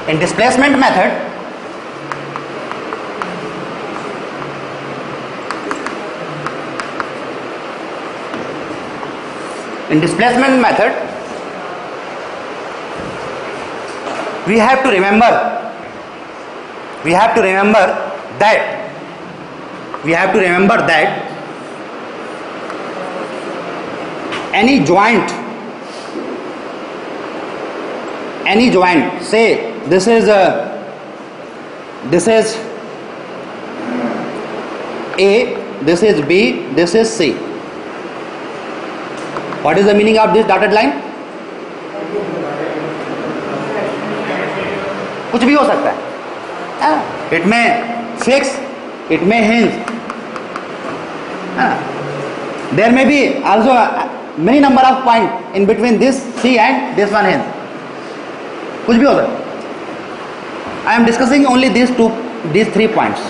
In displacement method, we have to remember that any joint, say this is A, this is B, this is C. What is the meaning of this dotted line? कुछ भी हो सकता है. It may fix, it may hinge. There may be also many number of points in between this C and this one hinge. कुछ भी हो सकता है. I am discussing only these 3 points.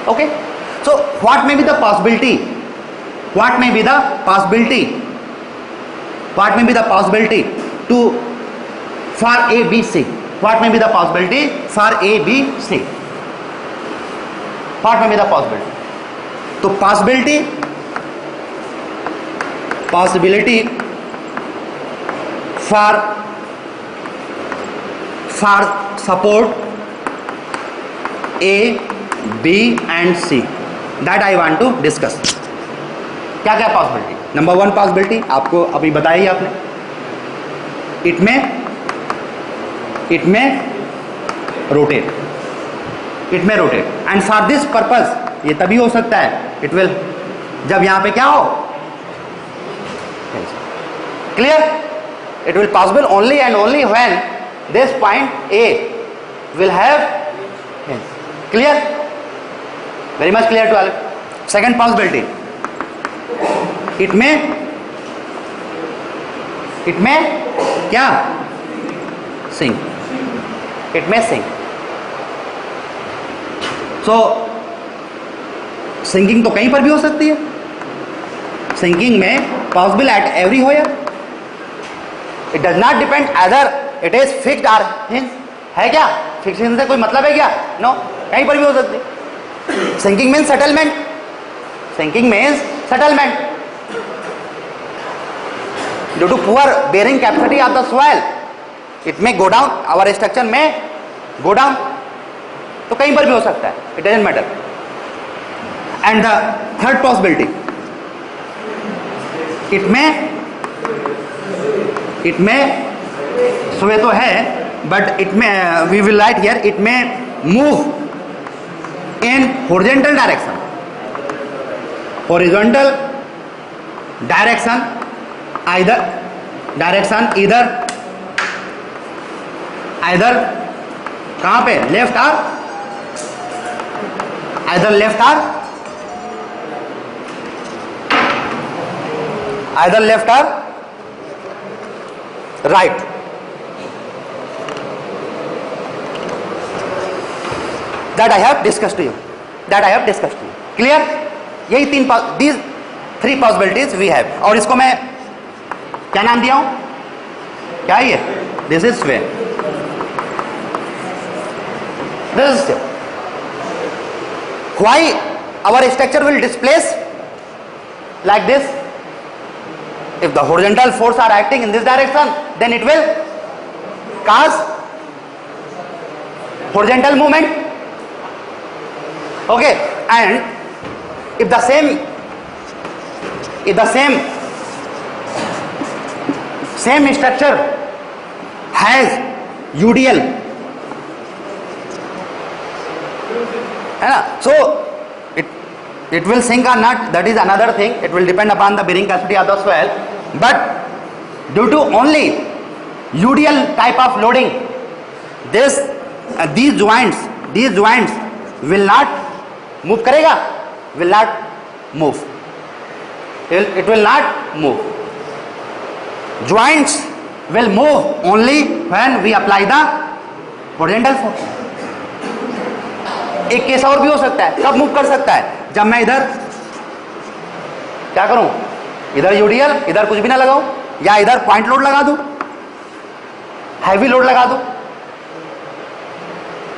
Okay. So what may be the possibility? To for A, B, C? What may be the possibility for A, B, C? What may be the possibility? So possibility for support A, B and C, that I want to discuss. क्या क्या possibility? Number 1 possibility आपको अभी बताई आपने. It में rotate. And for this purpose ये तभी हो सकता है, इट विल जब यहां पे क्या हो, clear. It will possible only and only when this point A will have, clear, very much clear to all. Second possibility, it में क्या, सिंक. इट में सिंक. सो सिंकिंग तो कहीं पर भी हो सकती है. सिंकिंग में possible at everywhere. It does not depend other it is fixed or hinge. है क्या फिक्सिंग से कोई मतलब है क्या? नो, कहीं पर भी हो सकती है. Sinking means settlement. Due to poor bearing capacity of the soil, it may go down. Our structure may go down. तो कहीं पर भी हो सकता है. It doesn't matter. And the third possibility, it may सुबह तो है, but it may we will write here, it may move in horizontal direction. Either कहां पे, लेफ्ट और right. that I have discussed to you. Clear? यही these 3 possibilities we have. और इसको मैं क्या नाम दिया हूं, क्या है ये? This is way. Why our structure will displace like this? If the horizontal force are acting in this direction, then it will cause horizontal movement. Okay, and if the same structure has UDL, है ना, so it will sink or not, that is another thing. It will depend upon the bearing capacity of the soil, but due to only UDL type of loading, these joints will not move. करेगा, will not move. It will not move. Joints will move only when we apply the horizontal force. एक case और भी हो सकता है. कब move कर सकता है? जब मैं इधर क्या करूं, इधर यूडीएल, इधर कुछ भी ना लगाऊं, या इधर पॉइंट लोड लगा दूं. हैवी लोड लगा दो,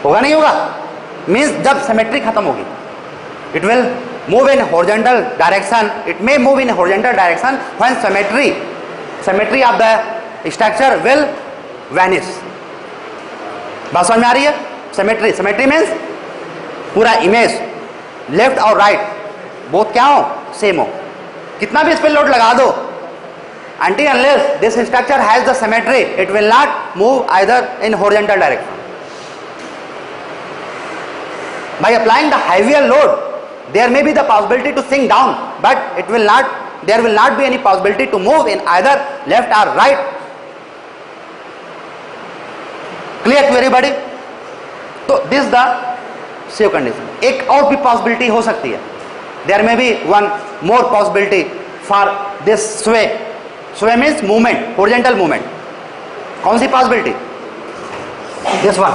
होगा नहीं होगा? मीन्स जब सिमेट्री खत्म होगी, it will move in horizontal direction, it may move in horizontal direction when symmetry of the structure will vanish. बात समझ में आ रही है? सिमेट्री मीन्स पूरा इमेज लेफ्ट और राइट बोथ क्या हो, सेम हो, कितना भी इस पर लोड लगा दो, until unless this structure has the symmetry, it will not move either in horizontal direction. By applying the heavier load, there may be the possibility to sink down, but there will not be any possibility to move in either left or right. Clear to everybody? तो this is the safe condition. एक और भी possibility हो सकती है. There may be one more possibility for this sway. Sway means movement, horizontal movement. कौन सी possibility? This one.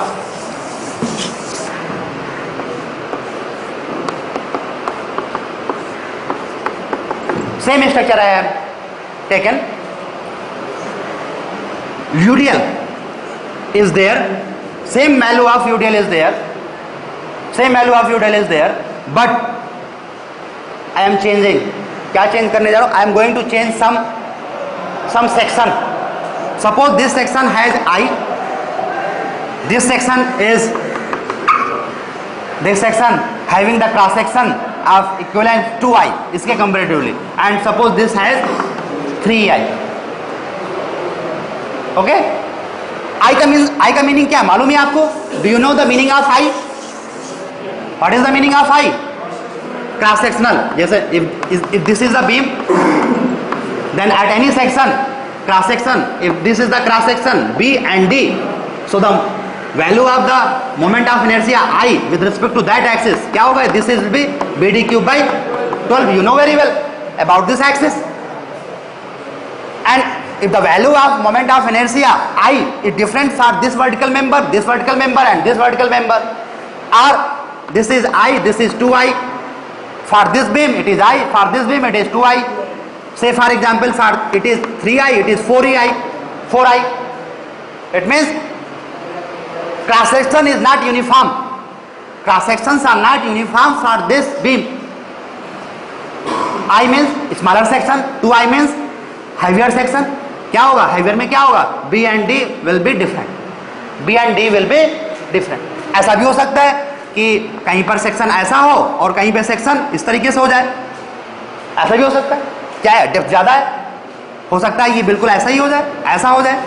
Same structure I have taken. UDL is there. Same value of UDL is there. Same value of UDL is there. But I am changing. क्या change करने जा रहा हूँ? I am going to change some section. Suppose this section has I. This section having the cross section of equivalent to I इसके comparatively, and suppose this has 3I. Okay? I का meaning क्या मालूम है आपको? Do you know the meaning of I? What is the meaning of I? Cross sectional. जैसे if this is the beam, then at any section, cross section, if this is the cross section B and D, so the value of the moment of inertia I with respect to that axis क्या होगा? This will be BD cube by 12. You know very well about this axis. And if the value of moment of inertia I is different for this vertical member, and this vertical member, or this is I, this is 2I. For this beam it is I, for this beam it is 2I. Say for example, for it is 3I, it is 4I. It means cross section is not uniform. Cross sections are not uniform for this beam. I means smaller section, 2I means heavier section. क्या होगा? heavier में क्या होगा? B and D will be different. ऐसा भी हो सकता है कि कहीं पर सेक्शन ऐसा हो और कहीं पे सेक्शन इस तरीके से हो जाए, ऐसा भी हो सकता है. क्या है? डेप्थ ज्यादा है, हो सकता है ये बिल्कुल ऐसा ही हो जाए, ऐसा हो जाए.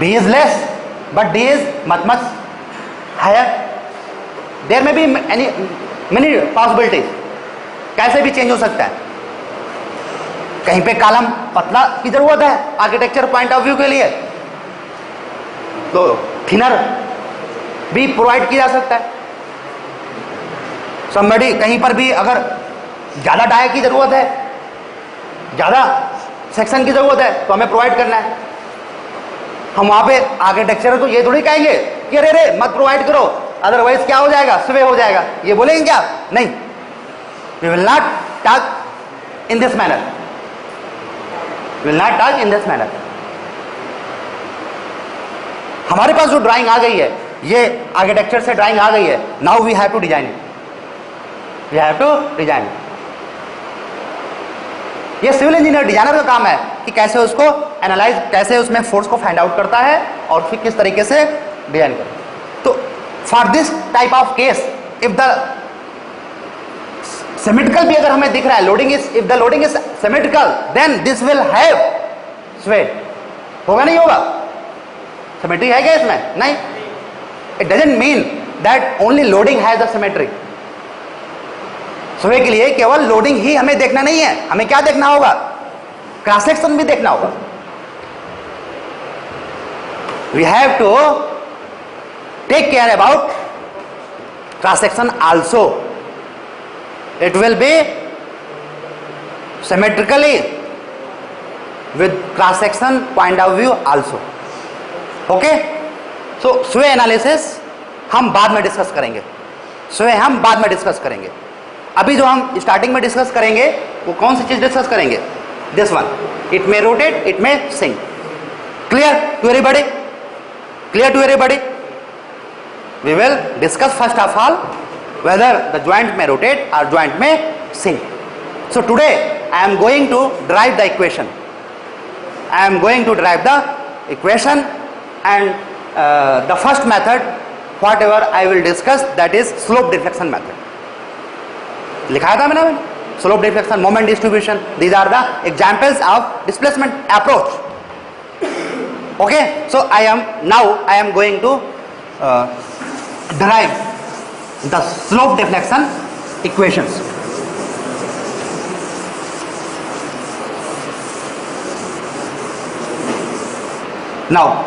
B is less but D is much higher. There may be many possibilities. कैसे भी चेंज हो सकता है. कहीं पे कॉलम पतला की जरूरत है आर्किटेक्चर पॉइंट ऑफ व्यू के लिए, तो थिनर भी प्रोवाइड किया जा सकता है. समबडी कहीं पर भी अगर ज्यादा डाया की जरूरत है, ज्यादा सेक्शन की जरूरत है, तो हमें प्रोवाइड करना है. हम वहां पे आर्किटेक्चर तो ये थोड़ी कहेंगे कि अरे मत प्रोवाइड करो, अदरवाइज क्या हो जाएगा? स्वे हो जाएगा. ये बोलेंगे क्या? नहीं. We will not talk in this manner. हमारे पास जो ड्राइंग आ गई है, ये आर्किटेक्चर से ड्राइंग आ गई है. Now we have to design it. ये सिविल इंजीनियर डिजाइनर का काम है कि कैसे उसको एनालाइज, कैसे उसमें फोर्स को फाइंड आउट करता है और फिर किस तरीके से डिजाइन करता है. तो for this type of case, if the symmetrical भी अगर हमें दिख रहा है, loading is, if the loading is symmetrical, then this will have sway. होगा नहीं होगा? सिमेट्री है क्या इसमें? नहीं. It doesn't mean that only loading has the symmetry. Sway के लिए केवल लोडिंग ही हमें देखना नहीं है, हमें क्या देखना होगा? क्रॉस सेक्शन भी देखना होगा. We have to take care about cross section also. It will be symmetrically with cross section point of view also. Okay? So sway analysis हम बाद में डिस्कस करेंगे. sway हम बाद में डिस्कस करेंगे. अभी जो हम स्टार्टिंग में डिस्कस करेंगे वो कौन सी चीज डिस्कस करेंगे? This one. It may rotate, it may sink. Clear to everybody? Clear to everybody? We will discuss first of all whether the joint may rotate or joint may sink. So today I am going to derive the equation. I am going to derive the equation, and the first method whatever I will discuss, that is slope deflection method. लिखाया था मैंने slope deflection, moment distribution. These are the examples of displacement approach. Okay, so I am going to derive the slope deflection equations. Now,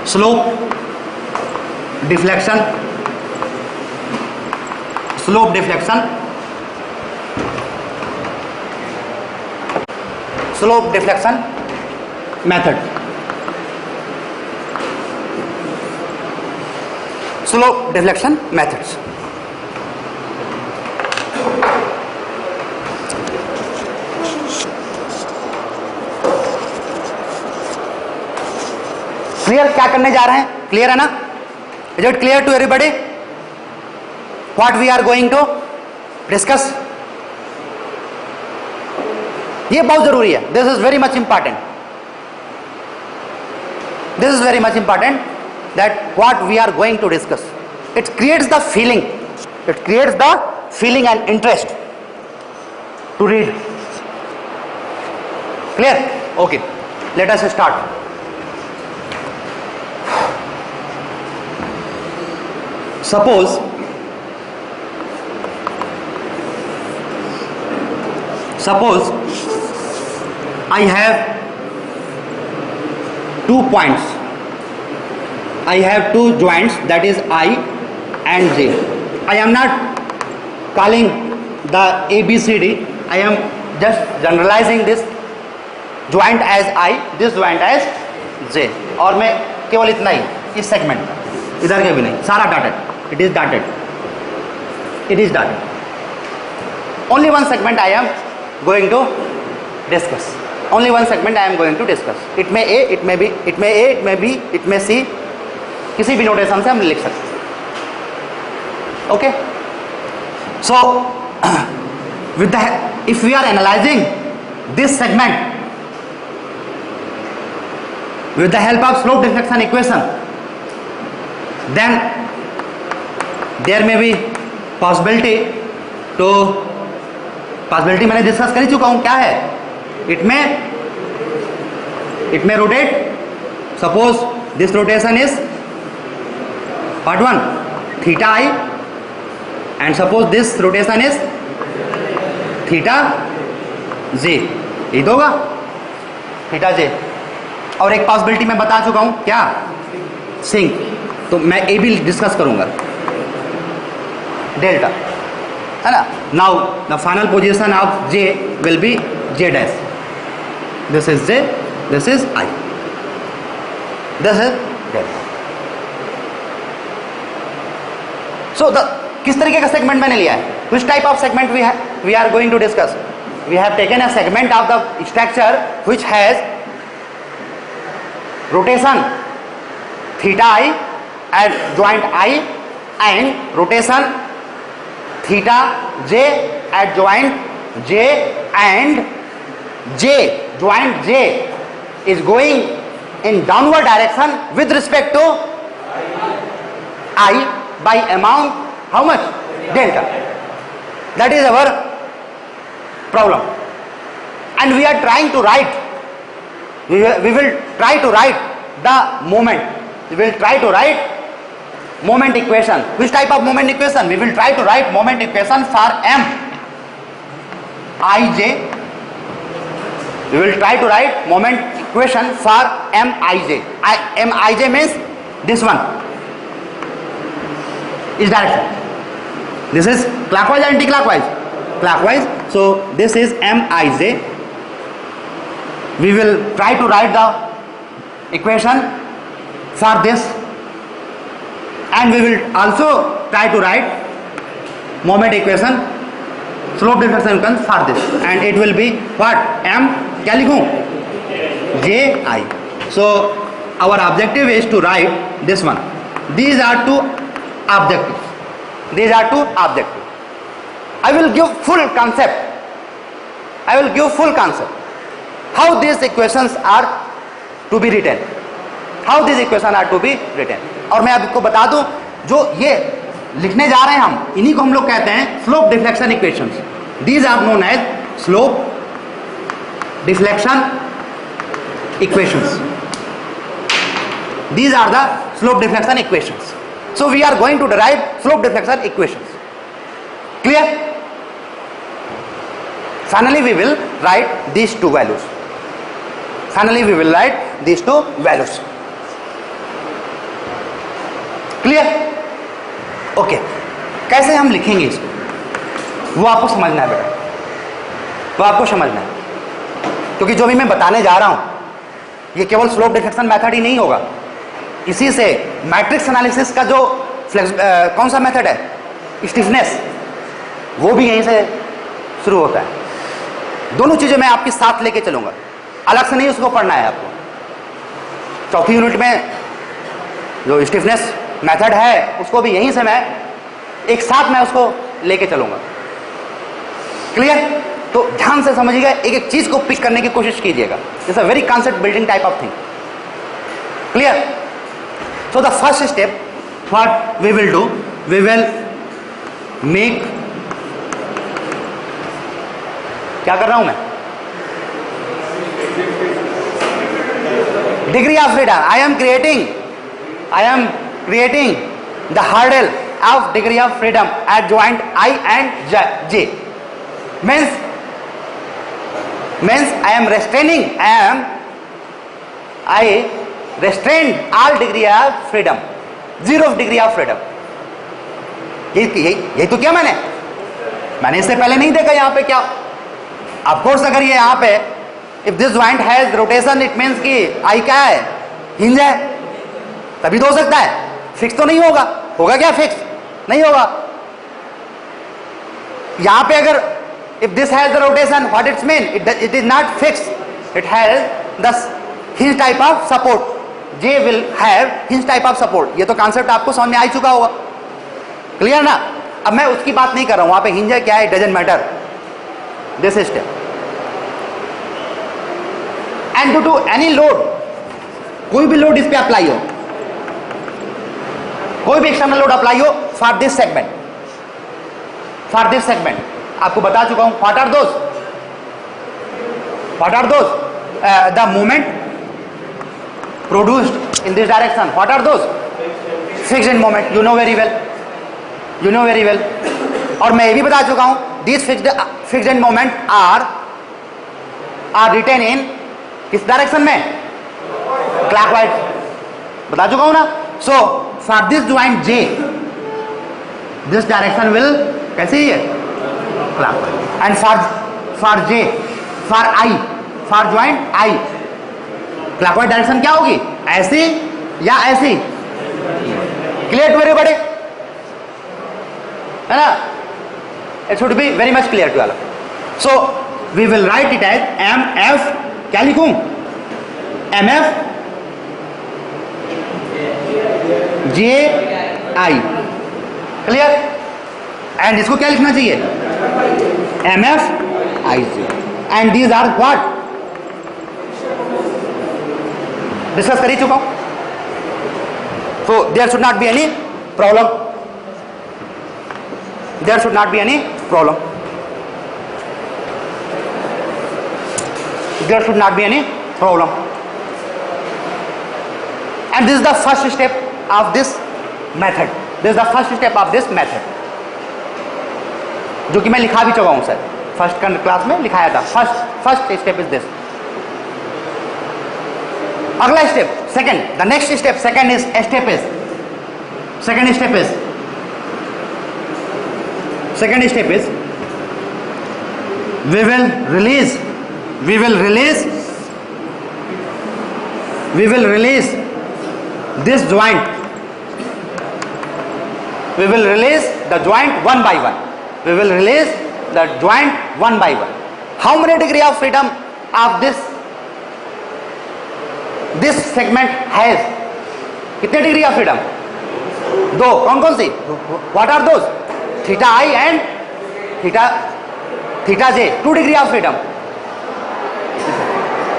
slope deflection method. Slope deflection methods. Clear क्या करने जा रहे हैं? Clear है ना? Is it clear to everybody what we are going to discuss? ये बहुत जरूरी है. This is very much important. This is very much important that what we are going to discuss. It creates the feeling. It creates the feeling and interest to read. Clear? Okay. Let us start. Suppose I have 2 points. I have 2 joints, that is I and J. I am not calling the ABCD. I am just generalizing this joint as I, this joint as J. और मैं केवल इतना ही इस segment, इधर के भी नहीं, सारा dotted. It is dotted. It is dotted. Only one segment I am going to discuss. Only one segment I am going to discuss. It may A, it may B, it may A, it may B, it may C. किसी भी notation से हम लिख सकते हैं. Okay, so with the if we are analysing this segment with the help of slope deflection equation, then there may be possibility मैंने discuss कर चुका हूं. क्या है? it may rotate. Suppose this rotation is part 1 theta I, and suppose this rotation is theta j. ये तो होगा theta जे. और एक पॉसिबिलिटी मैं बता चुका हूं, क्या? सिंक. तो मैं ए भी डिस्कस करूंगा, डेल्टा, है ना. Now the final position of J will be J dash. This is J, this is I, this is delta. So the किस तरीके का सेगमेंट मैंने लिया है? Which type of segment we are going to discuss? We have taken a segment of the structure which has rotation theta I at joint I and rotation theta j at joint j, and joint j is going in downward direction with respect to I by amount how much? Delta. That is our problem, and we are trying to write. We will try to write the moment. We will try to write moment equation. Which type of moment equation? We will try to write moment equation for M I J. We will try to write moment equation for M I J. M I J means this one is direction. This is clockwise or anti-clockwise? Clockwise. So this is M I J. We will try to write the equation for this, and we will also try to write moment equation, slope deflection equation for this, and it will be what? M क्या लिखूं? J I. So our objective is to write this one. These are two objectives. These are two objectives. I will give full concept. I will give full concept how these equations are to be written. How these equations are to be written. और मैं आपको बता दूं, जो ये लिखने जा रहे हैं हम, इन्हीं को हम लोग कहते हैं slope deflection equations. These are known as slope deflection equations. These are the slope deflection equations. So we are going to derive slope deflection equations. Clear? Finally we will write these two values. Finally we will write these two values. Clear? Okay. कैसे हम लिखेंगे इसको, वो आपको समझना है बेटा, वो आपको समझना है. क्योंकि जो भी मैं बताने जा रहा हूं ये केवल स्लोप डिफ्लेक्शन मेथड ही नहीं होगा. इसी से मैट्रिक्स एनालिसिस का जो कौन सा मेथड है, स्टिफनेस, वो भी यहीं से शुरू होता है. दोनों चीजें मैं आपके साथ लेके चलूंगा, अलग से नहीं उसको पढ़ना है आपको. चौथी यूनिट में जो स्टिफनेस मेथड है उसको भी यहीं से मैं एक साथ मैं उसको लेके चलूंगा. क्लियर? तो ध्यान से समझिएगा, एक एक चीज को पिक करने की कोशिश कीजिएगा. It's a very concept building type of thing. Clear? So the first step what we will do, we will make, क्या कर रहा हूं मैं, degree of freedom. I am creating the hurdle of degree of freedom at joint I and J. Means I am restraining, I restrained all degree of freedom, 0 degree of freedom. यही तो क्या मैंने इससे पहले नहीं देखा यहाँ पे क्या. Of course अगर ये यहाँ पे if this joint has rotation it means कि I क्या है, हिंज है, तभी तो हो सकता है. फिक्स तो नहीं होगा क्या फिक्स नहीं होगा. यहां पे अगर if this has the rotation, what it mean, it is not fixed, it has the hinge type of support. J will have hinge type of support. ये तो कॉन्सेप्ट आपको समझ में आ चुका होगा. क्लियर ना? अब मैं उसकी बात नहीं कर रहा हूं, वहां पे हिंज है क्या है, doesn't matter. This step and due to any load, कोई भी लोड इस पे अप्लाई हो, कोई भी एक्सटर्नल लोड अप्लाई हो फॉर दिस सेगमेंट, आपको बता चुका हूं. What are those the movement produced in this direction, what are those fixed end moment. You know very well. और मैं ये भी बता चुका हूं this fixed end moment are written in किस डायरेक्शन में, क्लॉकवाइज. बता चुका हूं ना. सो for this joint J, this direction will कैसे ही है, clockwise. And for J, for joint I, clockwise direction क्या होगी, ऐसी या ऐसी. Clear to everybody? है ना? It should be very much clear to all. So we will write it as MF, क्या लिखूं, MF JI. क्लियर? एंड इसको क्या लिखना चाहिए, MFIJ. And these are what, discuss कर ही चुका हूं. So there should not be any problem. And this is the first step of this method. जो कि मैं लिखा भी चुका हूं सर, फर्स्ट क्लास में लिखाया था. First step is this. अगला step second, the next step second step is we will release this joint. We will release the joint one by one. How many degree of freedom of this this segment has कितने degree of freedom? 2. कौन कौन सी? What are those? Theta I and theta J. 2 degree of freedom.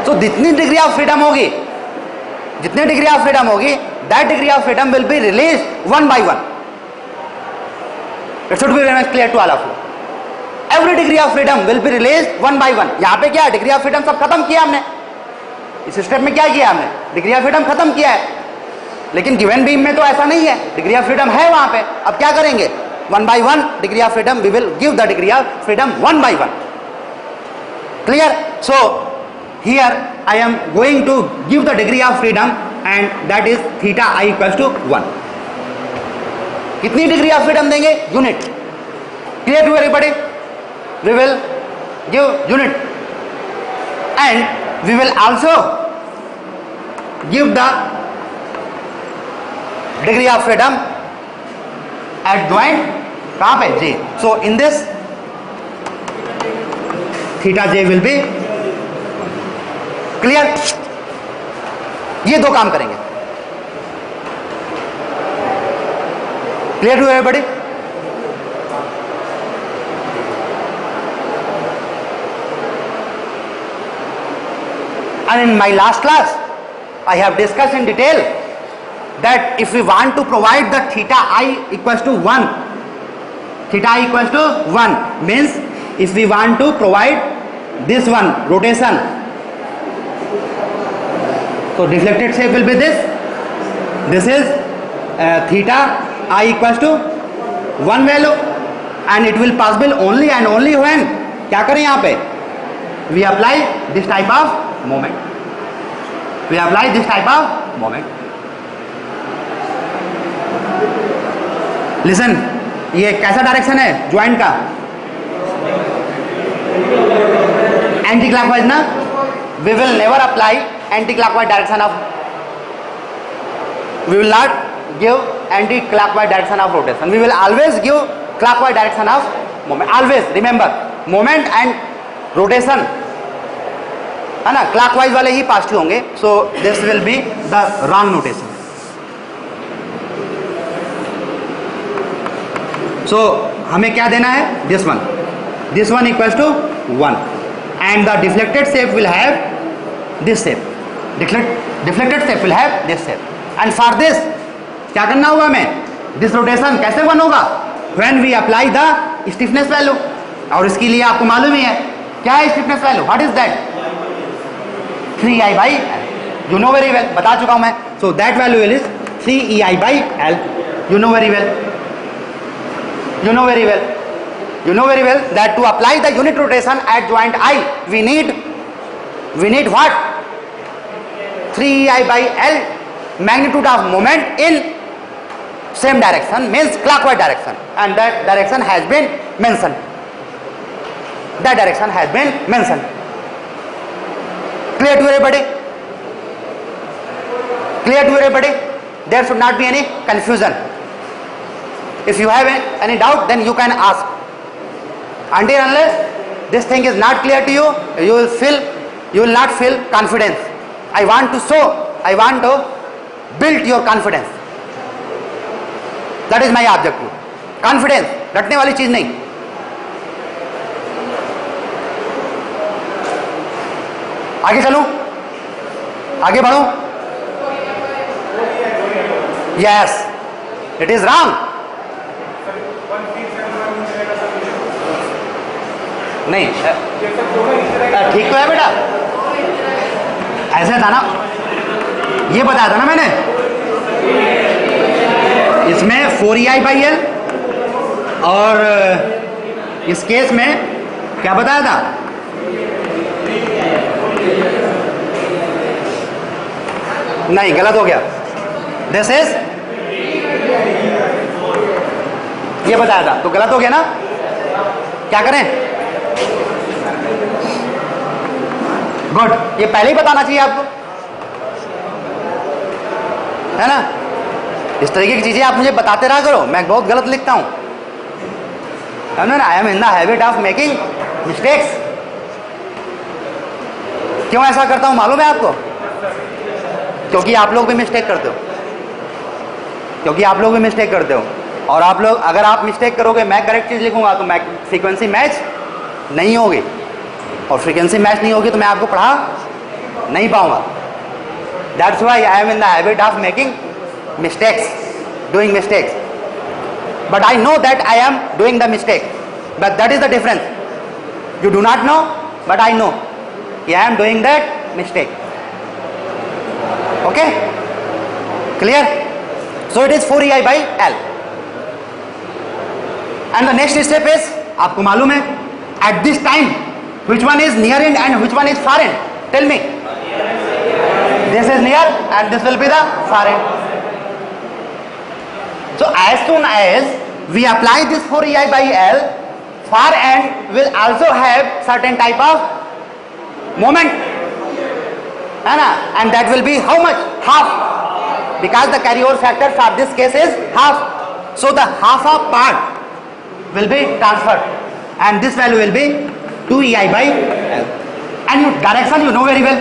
तो जितनी degree of freedom होगी, जितनी degree of freedom होगी, that degree of freedom will be release one by one. It should be very much clear to all of you. Every degree of freedom will be release one by one. यहां पे क्या है? Degree of freedom सब खत्म किया हमने. इस step में क्या किया हमने? डिग्री ऑफ फ्रीडम खत्म किया है. लेकिन गिवन बीम में तो ऐसा नहीं है, डिग्री ऑफ फ्रीडम है वहां पे. अब क्या करेंगे? One by one degree of freedom, we will give the degree of freedom one by one. Clear? So here I am going to give the degree of freedom and that is theta I equals to 1. कितनी degree of freedom देंगे? Unit. Clear to everybody? We will give unit and we will also give the degree of freedom at joint. कहां पे? J. So in this theta J will be clear. ये 2 काम करेंगे. Clear to everybody? And in my last class, I have discussed in detail that if we want to provide the theta I equals to 1, theta I equals to 1 means if we want to provide this one rotation, so deflected shape will be this. This is theta I equals to 1 value and it will possible only and only when क्या करें यहाँ पे? We apply this type of moment. We apply this type of moment. Listen, ये कैसा direction है joint का? Anti clockwise ना? We will never apply anti-clockwise direction of. We will not give anti-clockwise direction of rotation. We will always give clockwise direction of moment. Always remember, moment and rotation है ना, clockwise वाले ही positive होंगे. So this will be the wrong notation. So हमें क्या देना है? This one equals to 1 and the deflected shape will have this shape. Deflected shape will have this shape. And for this क्या करना होगा हमें? दिस रोटेशन कैसे one होगा? When we apply the stiffness value. और इसके लिए आपको मालूम ही है क्या है stiffness value. What is that? 3i by L. You know very well. बता चुका हूं मैं. So that value is 3ei by L. You know very well. You know very well. You know very well that to apply the unit rotation at joint I, we need what? 3ei by L. Magnitude of moment in same direction means clockwise direction, and that direction has been mentioned. That direction has been mentioned. Clear to everybody? Clear to everybody? There should not be any confusion. If you have any doubt, then you can ask. Until unless this thing is not clear to you, you will not feel confidence. I want to build your confidence. That is my objective. Confidence, रटने वाली चीज नहीं. आगे चलूं? आगे बढ़ूं? Yes, it is wrong. नहीं, ठीक तो है बेटा. ऐसे था ना, ये बताया था ना मैंने. इसमें 4ei by L और इस केस में क्या बताया था? नहीं, गलत हो गया. दिस इज ये बताया था तो गलत हो गया ना. क्या करें? गुड. ये पहले ही बताना चाहिए आपको, है ना. इस तरीके की चीजें आप मुझे बताते रहा करो. मैं बहुत गलत लिखता हूं, है ना. आई am in the habit of making mistakes. क्यों ऐसा करता हूं मालूम है आपको? क्योंकि आप लोग भी मिस्टेक करते हो, क्योंकि आप लोग भी मिस्टेक करते हो। और आप लोग, अगर आप मिस्टेक करोगे, मैं करेक्ट चीज़ लिखूंगा तो मैं फ्रीक्वेंसी मैच नहीं होगी, और फ्रीक्वेंसी मैच नहीं होगी तो मैं आपको पढ़ा नहीं पाऊंगा। That's why I am in the habit of making mistakes, doing mistakes, but I know that I am doing the mistake, but that is the difference. You do not know, but I know I am doing that mistake. Okay, clear? So it is 4EI by L. And the next step is, आपको मालूम है, at this time which one is near end and which one is far end? Tell me. This is near and this will be the far end. So as soon as we apply this 4EI by L, far end will also have certain type of moment, है ना, and that will be how much? Half, because the carryover factor for this case is half. So the half of part will be transferred, and this value will be 2EI by L. And you direction you know very well,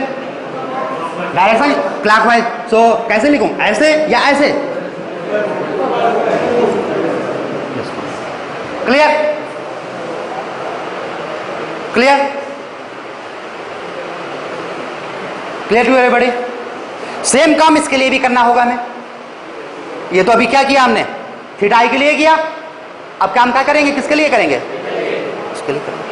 direction clockwise. So कैसे लिखूं, ऐसे या ऐसे? Clear? Clear? Clear to everybody? Same काम इसके लिए भी करना होगा हमें। ये तो अभी क्या किया हमने, थीटा आई के लिए किया, अब काम क्या करेंगे, किसके लिए करेंगे? इसके लिए करेंगे।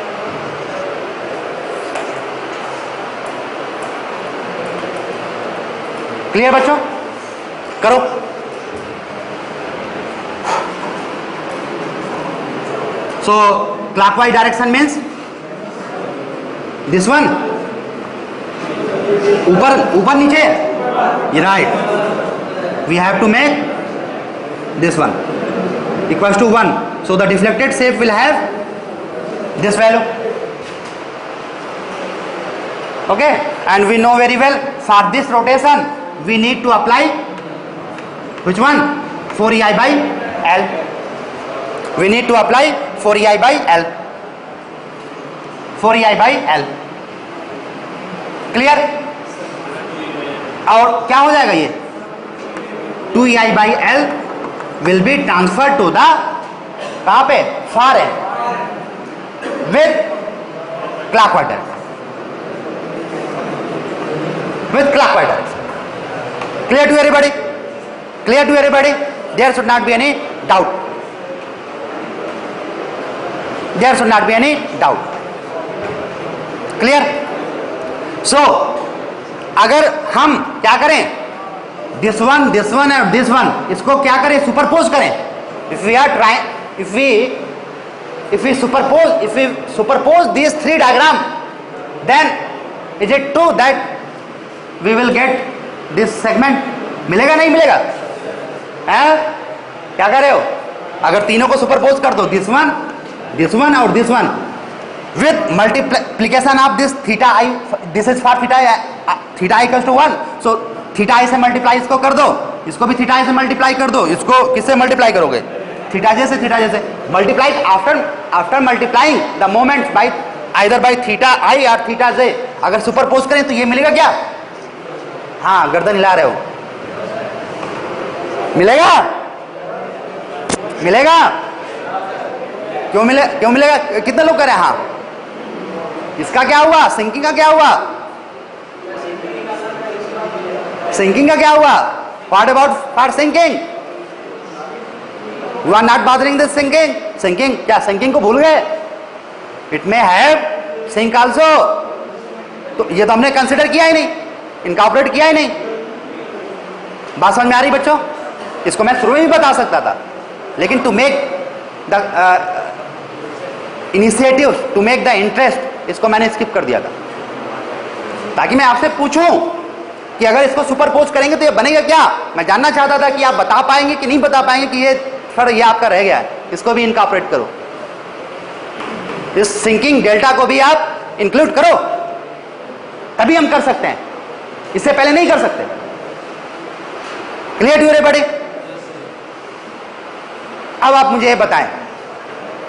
क्लियर बच्चों? करो। So clockwise direction means this one, ऊपर ऊपर नीचे, right, we have to make this one equals to 1, so the deflected shape will have this value, okay. And we know very well for this rotation we need to apply which one? 4EI by L. We need to apply 4EI by L. 4EI by L. Clear? और क्या हो जाएगा ये 2EI by L will be transferred to the, कहां पे, far end with clockwise direction, with clockwise direction. Clear to everybody? Clear to everybody? There should not be any doubt. There should not be any doubt. Clear? So अगर हम क्या करें, this one और this one, इसको क्या करें, superpose करें। If we are trying, if we superpose these three diagram, then is it true that we will get this segment? मिलेगा नहीं मिलेगा? हैं? क्या कर रहे हो? अगर तीनों को सुपरपोज कर दो, दिस वन और this one, with multiplication of this theta I, this is for theta I equals to 1, so theta I से मल्टीप्लाई इसको कर दो, इसको भी theta I से मल्टीप्लाई कर दो, इसको किससे मल्टीप्लाई करोगे, थीटा जे से multiply, after multiplying the moments by either by theta I और थीटा जे, अगर सुपरपोज करें तो ये मिलेगा क्या? हाँ, गर्दन हिला रहे हो, मिलेगा? मिलेगा? क्यों मिलेगा? कितने लोग करें? हाँ, इसका क्या हुआ, सिंकिंग का क्या हुआ, सिंकिंग का क्या हुआ? What about for sinking? You are not bothering this sinking, क्या सिंकिंग को भूल गए? It may have sink also, तो ये तो हमने कंसिडर किया ही नहीं, इनकॉर्पोरेट किया ही नहीं। बात समझ में आ रही बच्चों? इसको मैं शुरू में भी बता सकता था, लेकिन to make the initiative, to make the interest, इसको मैंने स्किप कर दिया था, ताकि मैं आपसे पूछूं कि अगर इसको सुपरपोज करेंगे तो ये बनेगा क्या। मैं जानना चाहता था कि आप बता पाएंगे कि नहीं बता पाएंगे कि ये सर ये आपका रह गया है, इसको भी इनकॉर्पोरेट करो, इस सिंकिंग डेल्टा को भी आप इंक्लूड करो, तभी हम कर सकते हैं, इससे पहले नहीं कर सकते। Clear to everybody? अब आप मुझे ये बताएं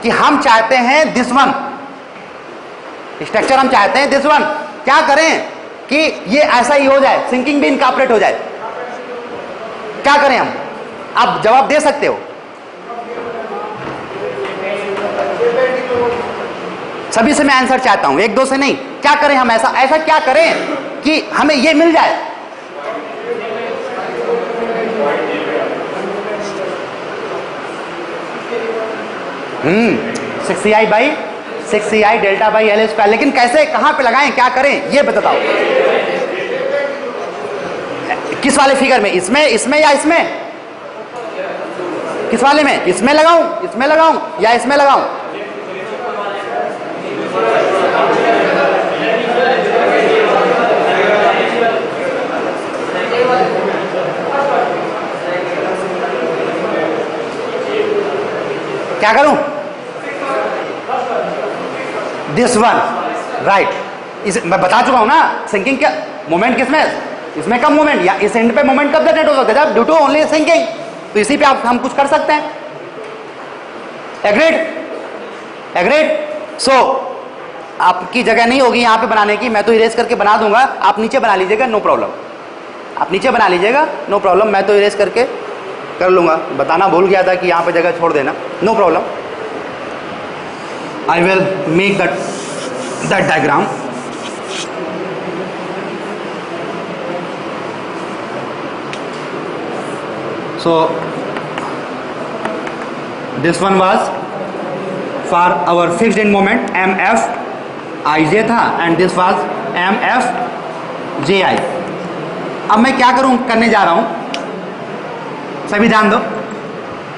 कि हम चाहते हैं दिस वन स्ट्रक्चर, हम चाहते हैं दिस वन, क्या करें कि ये ऐसा ही हो जाए, सिंकिंग भी इनकॉर्पोरेट हो जाए। क्या करें हम? आप जवाब दे सकते हो। सभी से मैं आंसर चाहता हूं, एक दो से नहीं। क्या करें हम? ऐसा क्या करें कि हमें ये मिल जाए? Six C I by 6ci delta by L square. लेकिन कैसे, कहां पे लगाएं, क्या करें, ये बताओ। किस वाले फिगर में? इसमें या इसमें? किस वाले में? इसमें लगाऊं या इसमें लगाऊं? क्या करूं? This one, right. मैं बता चुका हूं ना, सिंकिंग क्या मोमेंट किसमें? इसमें कम मोमेंट, या इस एंड पे मोमेंट कब जनरेट हो सकता है? Due to only sinking. तो इसी पे हम कुछ कर सकते हैं। एग्रीड। सो आपकी जगह नहीं होगी यहां पे बनाने की, मैं तो इरेज करके बना दूंगा, आप नीचे बना लीजिएगा, नो प्रॉब्लम। आप नीचे बना लीजिएगा, नो प्रॉब्लम, मैं तो इरेज करके कर लूंगा। बताना भूल गया था कि यहां पे जगह छोड़ देना, no problem. I will make that diagram. So this one was for our fixed end moment mf ij था, and this was mf ji। अब मैं क्या करने जा रहा हूं, सभी ध्यान दो।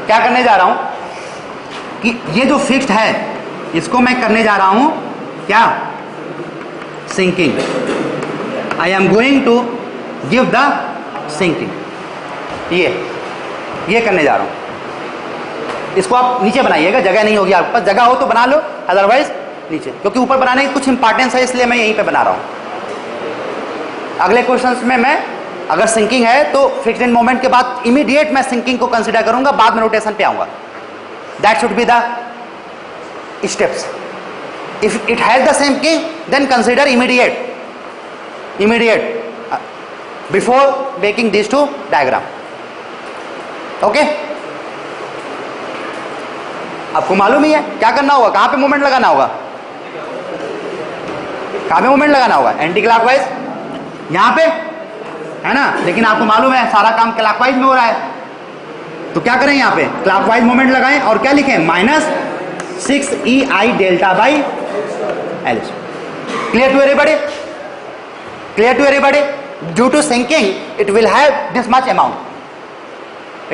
क्या करने जा रहा हूं कि ये जो फिक्स्ड है इसको मैं करने जा रहा हूं क्या? Sinking. I am going to give the sinking. ये करने जा रहा हूं। इसको आप नीचे बनाइएगा, जगह नहीं होगी आपके पास, जगह हो तो बना लो, अदरवाइज नीचे, क्योंकि ऊपर बनाने की कुछ इंपॉर्टेंस है, इसलिए मैं यहीं पे बना रहा हूं। अगले क्वेश्चंस में मैं अगर सिंकिंग है तो फिक्स्ड एंड मोमेंट के बाद इमीडिएट मैं सिंकिंग को कंसीडर करूंगा, बाद में रोटेशन पे आऊंगा। That should be the steps. If it has the same key, then consider immediate before making these two diagram. Okay? आपको मालूम ही है क्या करना होगा, कहां पे मोमेंट लगाना होगा, कहां पे मोमेंट लगाना होगा? एंटी क्लॉकवाइज यहां पे है ना, लेकिन आपको मालूम है सारा काम क्लॉकवाइज में हो रहा है, तो क्या करें यहां पे? क्लॉकवाइज मोमेंट लगाएं और क्या लिखें? Minus 6ei delta by L। Clear to everybody? Clear to everybody? Due to sinking, it will have this much amount.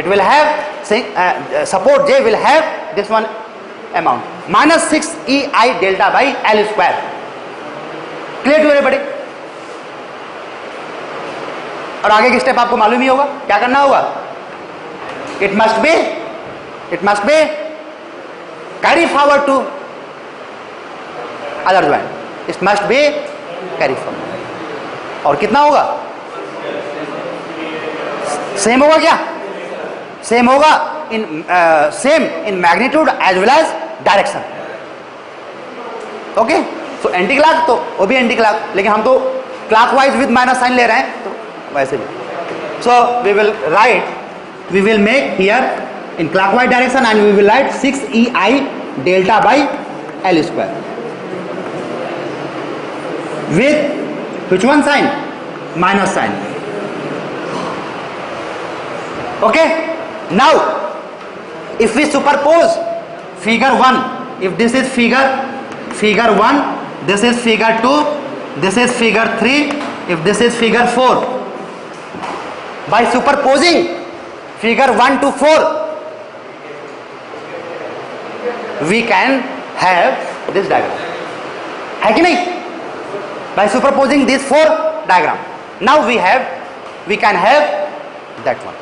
It will have support J will have this one amount, minus 6ei delta by L square. Clear to everybody? और आगे की step आपको मालूम ही होगा, क्या करना होगा? It must be carry forward to other joint. It must be carry forward. और कितना होगा? सेम होगा क्या? सेम होगा same in magnitude as well as direction. Okay, so anti clock तो वो भी एंटी क्लॉक, लेकिन हम तो क्लॉकवाइज विद माइनस साइन ले रहे हैं, तो वैसे भी। So we will make here in clockwise direction and we will write 6ei delta by L square with which one sign? Minus sign. Okay, now if we superpose figure 1, if this is figure 1, this is figure 2, this is figure 3, if this is figure 4, by superposing figure 1 to 4 we can have this diagram, है कि नहीं? By superposing these 4 diagram, now we can have that one.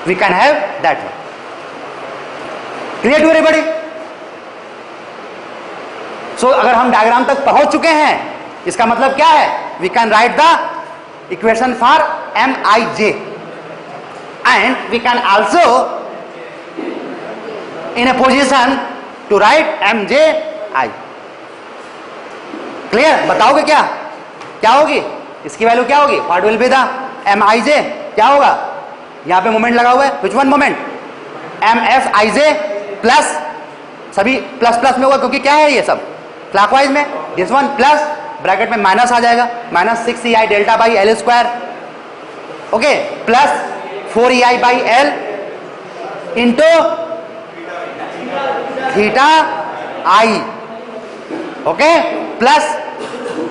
We can have that one. Clear to everybody? So अगर हम diagram तक पहुंच चुके हैं, इसका मतलब क्या है? We can write the equation for Mij, and we can also in a position to write Mji. Clear? बताओगे क्या होगी इसकी वैल्यू? क्या होगी? What will be the Mij? क्या होगा? यहाँ पे मोमेंट लगा हुआ है, which one moment, MFIJ plus, सभी प्लस प्लस में होगा क्योंकि क्या है ये सब क्लॉकवाइज में, दिस वन प्लस ब्रैकेट में माइनस आ जाएगा, minus 6EI delta by L square, okay, plus 4EI by L into theta I, okay, plus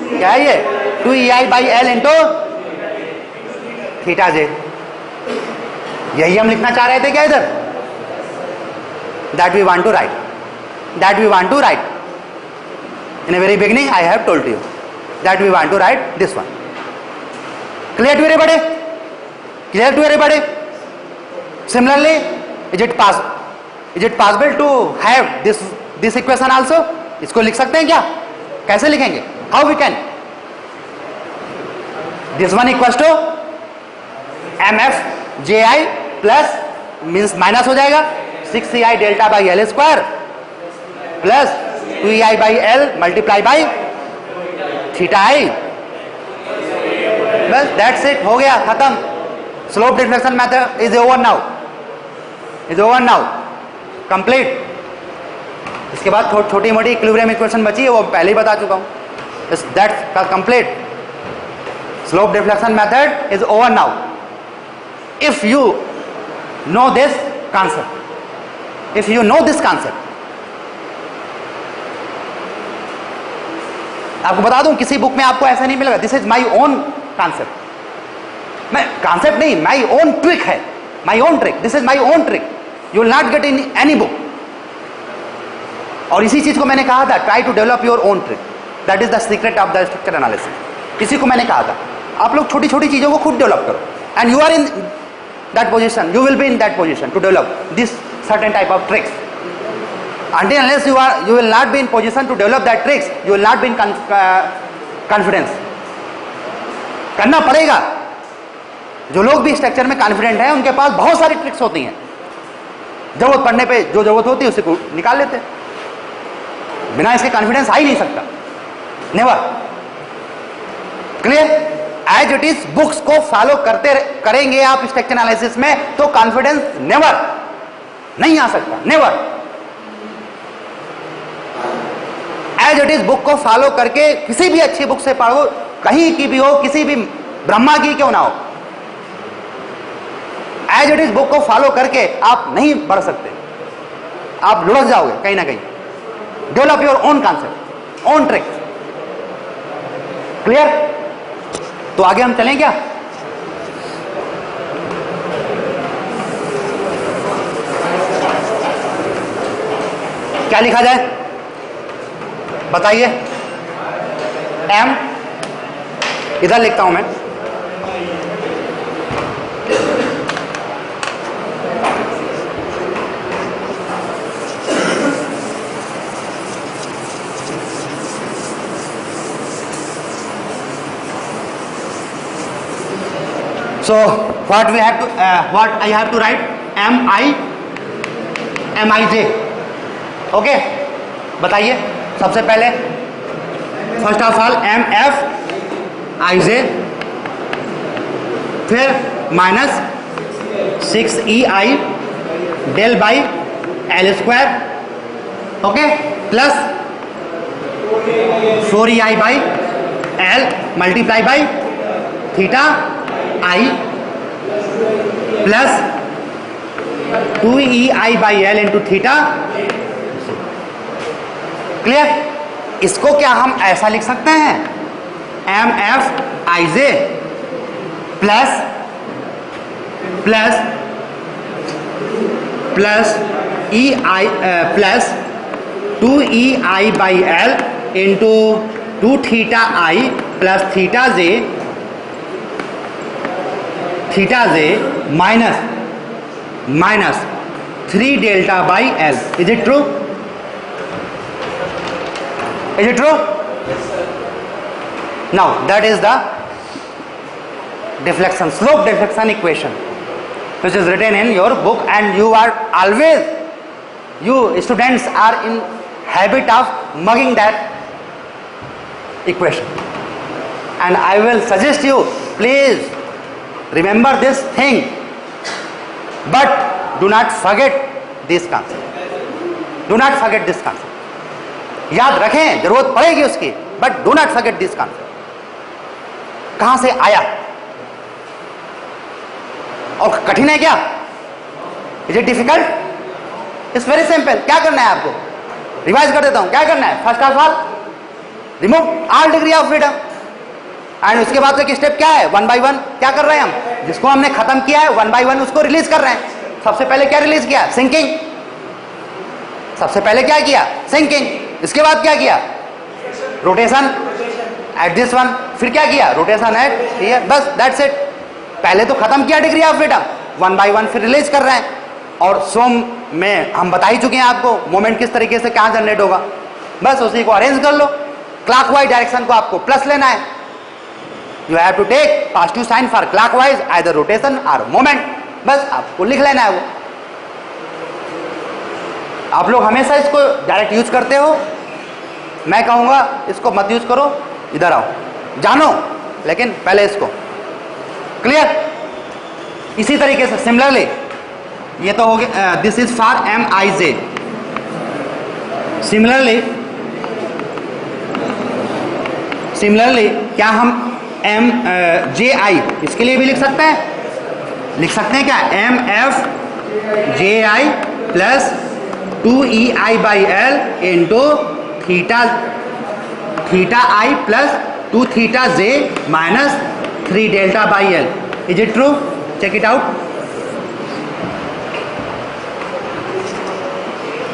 क्या है ये 2EI by L into theta J. यही हम लिखना चाह रहे थे क्या इधर, that we want to write, that we want to write in a very beginning I have told you that we want to write this one. Clear to everybody? Clear to everybody? Similarly, is it possible to have this equation also? इसको लिख सकते हैं क्या, कैसे लिखेंगे, how we can, this one equals to MFJI plus means minus हो जाएगा 6EI delta by L square plus 2EI by L multiply by theta I, बस दैट्स इट, हो गया, खत्म। Slope deflection method is over now, is over now, complete. इसके बाद छोटी मोटी इक्विलिब्रियम इक्वेशन बची है, वो पहले ही बता चुका हूं, that's complete. Slope deflection method is over now if you know this concept, if you know this concept. आपको बता दूं किसी बुक में आपको ऐसा नहीं मिलेगा, this is my own concept, मैं कॉन्सेप्ट नहीं, माई ओन ट्रिक है, my own trick, this is my own trick, you will not get in any book. और इसी चीज को मैंने कहा था, try to develop your own trick, that is the secret of the structure analysis. इसी को मैंने कहा था, आप लोग छोटी छोटी चीजों को खुद डेवलप करो, and you are in that position, you will be in that position to develop this certain type of tricks. Until unless you will not be in position to develop that tricks, you will not be in confidence. करना पड़ेगा। जो लोग भी structure में confident हैं उनके पास बहुत सारी ट्रिक्स होती हैं, जरूरत पड़ने पे जो जरूरत होती है उसे को निकाल लेते हैं, बिना इसके कॉन्फिडेंस आ ही नहीं सकता, never. Clear? As it is books को फॉलो करेंगे आप स्ट्रक्चर एनालिसिस में तो कॉन्फिडेंस नेवर नहीं आ सकता, never. As it is book को फॉलो करके किसी भी अच्छी बुक से पढ़ो, कहीं की भी हो, किसी भी ब्रह्मा की क्यों ना हो, एज इट इज बुक को फॉलो करके आप नहीं बढ़ सकते, आप लुढ़क जाओगे कहीं ना कहीं। Develop your own concept, own trick. Clear? तो आगे हम चलें क्या? क्या लिखा जाए बताइए? एम इधर लिखता हूं मैं, so what we have to what I have to write, MIJ, okay? बताइए सबसे पहले, फर्स्ट ऑफ ऑल MFIJ, फिर minus 6EI del by L square, okay, plus 4EI by L multiply by theta I plus 2EI by L into theta. Clear? इसको क्या हम ऐसा लिख सकते हैं, MFIJ plus plus plus EI plus 2EI by L into 2 theta I plus theta J minus 3 delta by L. Is it true? Is it true? Now that is the deflection, slope deflection equation which is written in your book, and you are always, you students are in habit of mugging that equation, and I will suggest you, please remember this thing, but do not forget this concept, do not forget this concept, याद रखें, जरूरत पड़ेगी उसकी, but do not forget this concept. कहां से आया और कठिन है क्या? Is it difficult? It's very simple. क्या करना है आपको? रिवाइज कर देता हूं। क्या करना है? First of all remove all degree of freedom, and उसके बाद एक स्टेप क्या है? वन बाय वन क्या कर रहे हैं हम? जिसको हमने खत्म किया है वन बाय वन उसको रिलीज कर रहे हैं। सबसे पहले क्या रिलीज किया? सिंकिंग। सबसे पहले क्या किया? सिंकिंग। इसके बाद क्या किया? Rotation at this one. फिर क्या किया? Rotation eight here. बस दैट्स इट। पहले तो खत्म किया degree of freedom, one by one फिर रिलीज कर रहे हैं। और सोम में हम बता ही चुके हैं आपको मोमेंट किस तरीके से कहां जनरेट होगा। बस उसी को अरेंज कर लो। क्लॉकवाइज डायरेक्शन को आपको प्लस लेना है। You have to take positive sign for clockwise either rotation और मोमेंट। बस आपको लिख लेना है वो। आप लोग हमेशा इसको डायरेक्ट यूज करते हो, मैं कहूंगा इसको मत यूज करो, इधर आओ, जानो, लेकिन पहले इसको क्लियर। इसी तरीके से सिमिलरली ये तो हो गया, this is for M I J. Similarly क्या हम एम जे आई इसके लिए भी लिख सकते हैं? लिख सकते हैं क्या? M F J I plus 2EI by L into theta I plus 2 theta J minus 3 delta by L. Is it true? Check it out.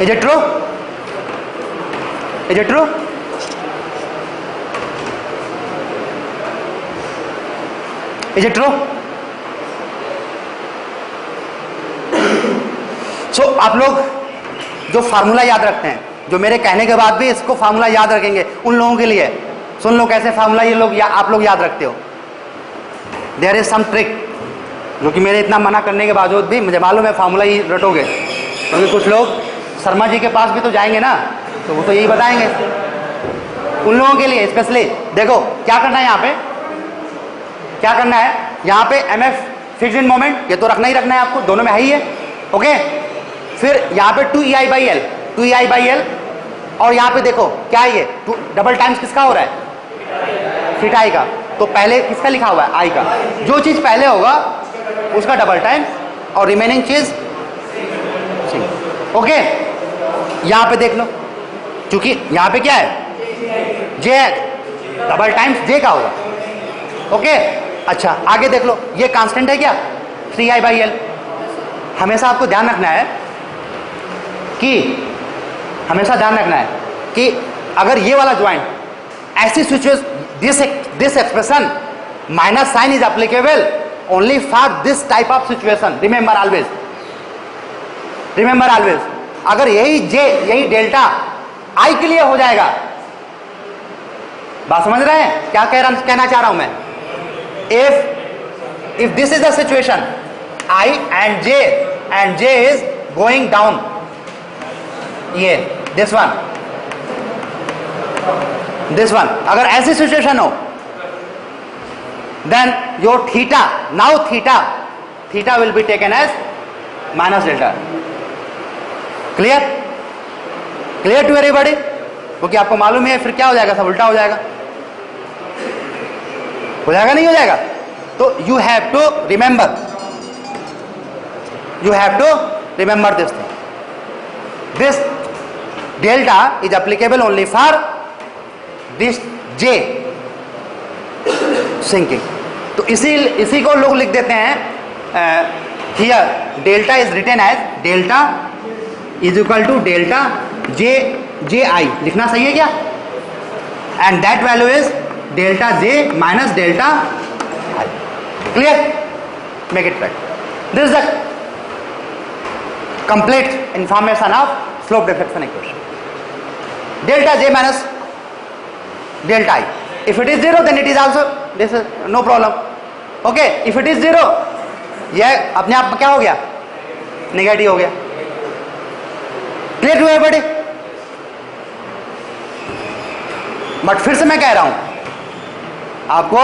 Is it true? Is it true? Is it true? So आप लोग जो formula याद रखते हैं, जो मेरे कहने के बाद भी इसको फार्मूला याद रखेंगे, उन लोगों के लिए सुन लो कैसे फार्मूला ये लोग आप लोग याद रखते हो। देयर इज सम ट्रिक जो कि मेरे इतना मना करने के बावजूद भी मुझे मालूम है फार्मूला ही रटोगे, क्योंकि कुछ लोग शर्मा जी के पास भी तो जाएंगे ना, तो वो तो यही बताएंगे। उन लोगों के लिए स्पेशली देखो क्या करना है यहाँ पे, क्या करना है यहाँ पे M F fixed in moment ये तो रखना ही रखना है आपको, दोनों में है ही है। ओके, फिर यहाँ पे 2EI by L, 2EI by L, और यहाँ पे देखो क्या है ये डबल टाइम्स किसका हो रहा है? थीटा आई का। तो पहले किसका लिखा हुआ है? आई का। जो चीज पहले होगा उसका डबल टाइम और रिमेनिंग चीज। ओके, यहाँ पे देख लो, क्योंकि यहाँ पे क्या है? जे है, डबल टाइम्स जे का होगा। ओके, अच्छा आगे देख लो, ये कांस्टेंट है क्या? 3I by L. हमेशा आपको ध्यान रखना है कि अगर ये वाला ज्वाइंट ऐसी situation, this expression minus sign is applicable only for this type of situation. Remember always अगर यही डेल्टा आई के लिए हो जाएगा, बात समझ रहे हैं क्या कहना चाह रहा हूं मैं? If this is the situation I and J is going down, ये this one, अगर ऐसी सिचुएशन हो then your theta will be taken as minus delta. Clear to everybody? क्योंकि आपको मालूम है फिर क्या हो जाएगा, सब उल्टा हो जाएगा नहीं हो जाएगा? तो you have to remember this thing. This delta is applicable only for this J sinking. तो इसी को लोग लिख देते हैं here delta is written as delta is equal to delta Ji लिखना सही है क्या? And that value is delta J minus delta I. Clear? Make it right. This is the complete information of slope deflection equation. Delta J minus delta I. If it is 0 then it is also this is no problem. Okay, if it is 0 यह अपने आप क्या हो गया? Negative हो गया। Clear to everybody? But फिर से मैं कह रहा हूं आपको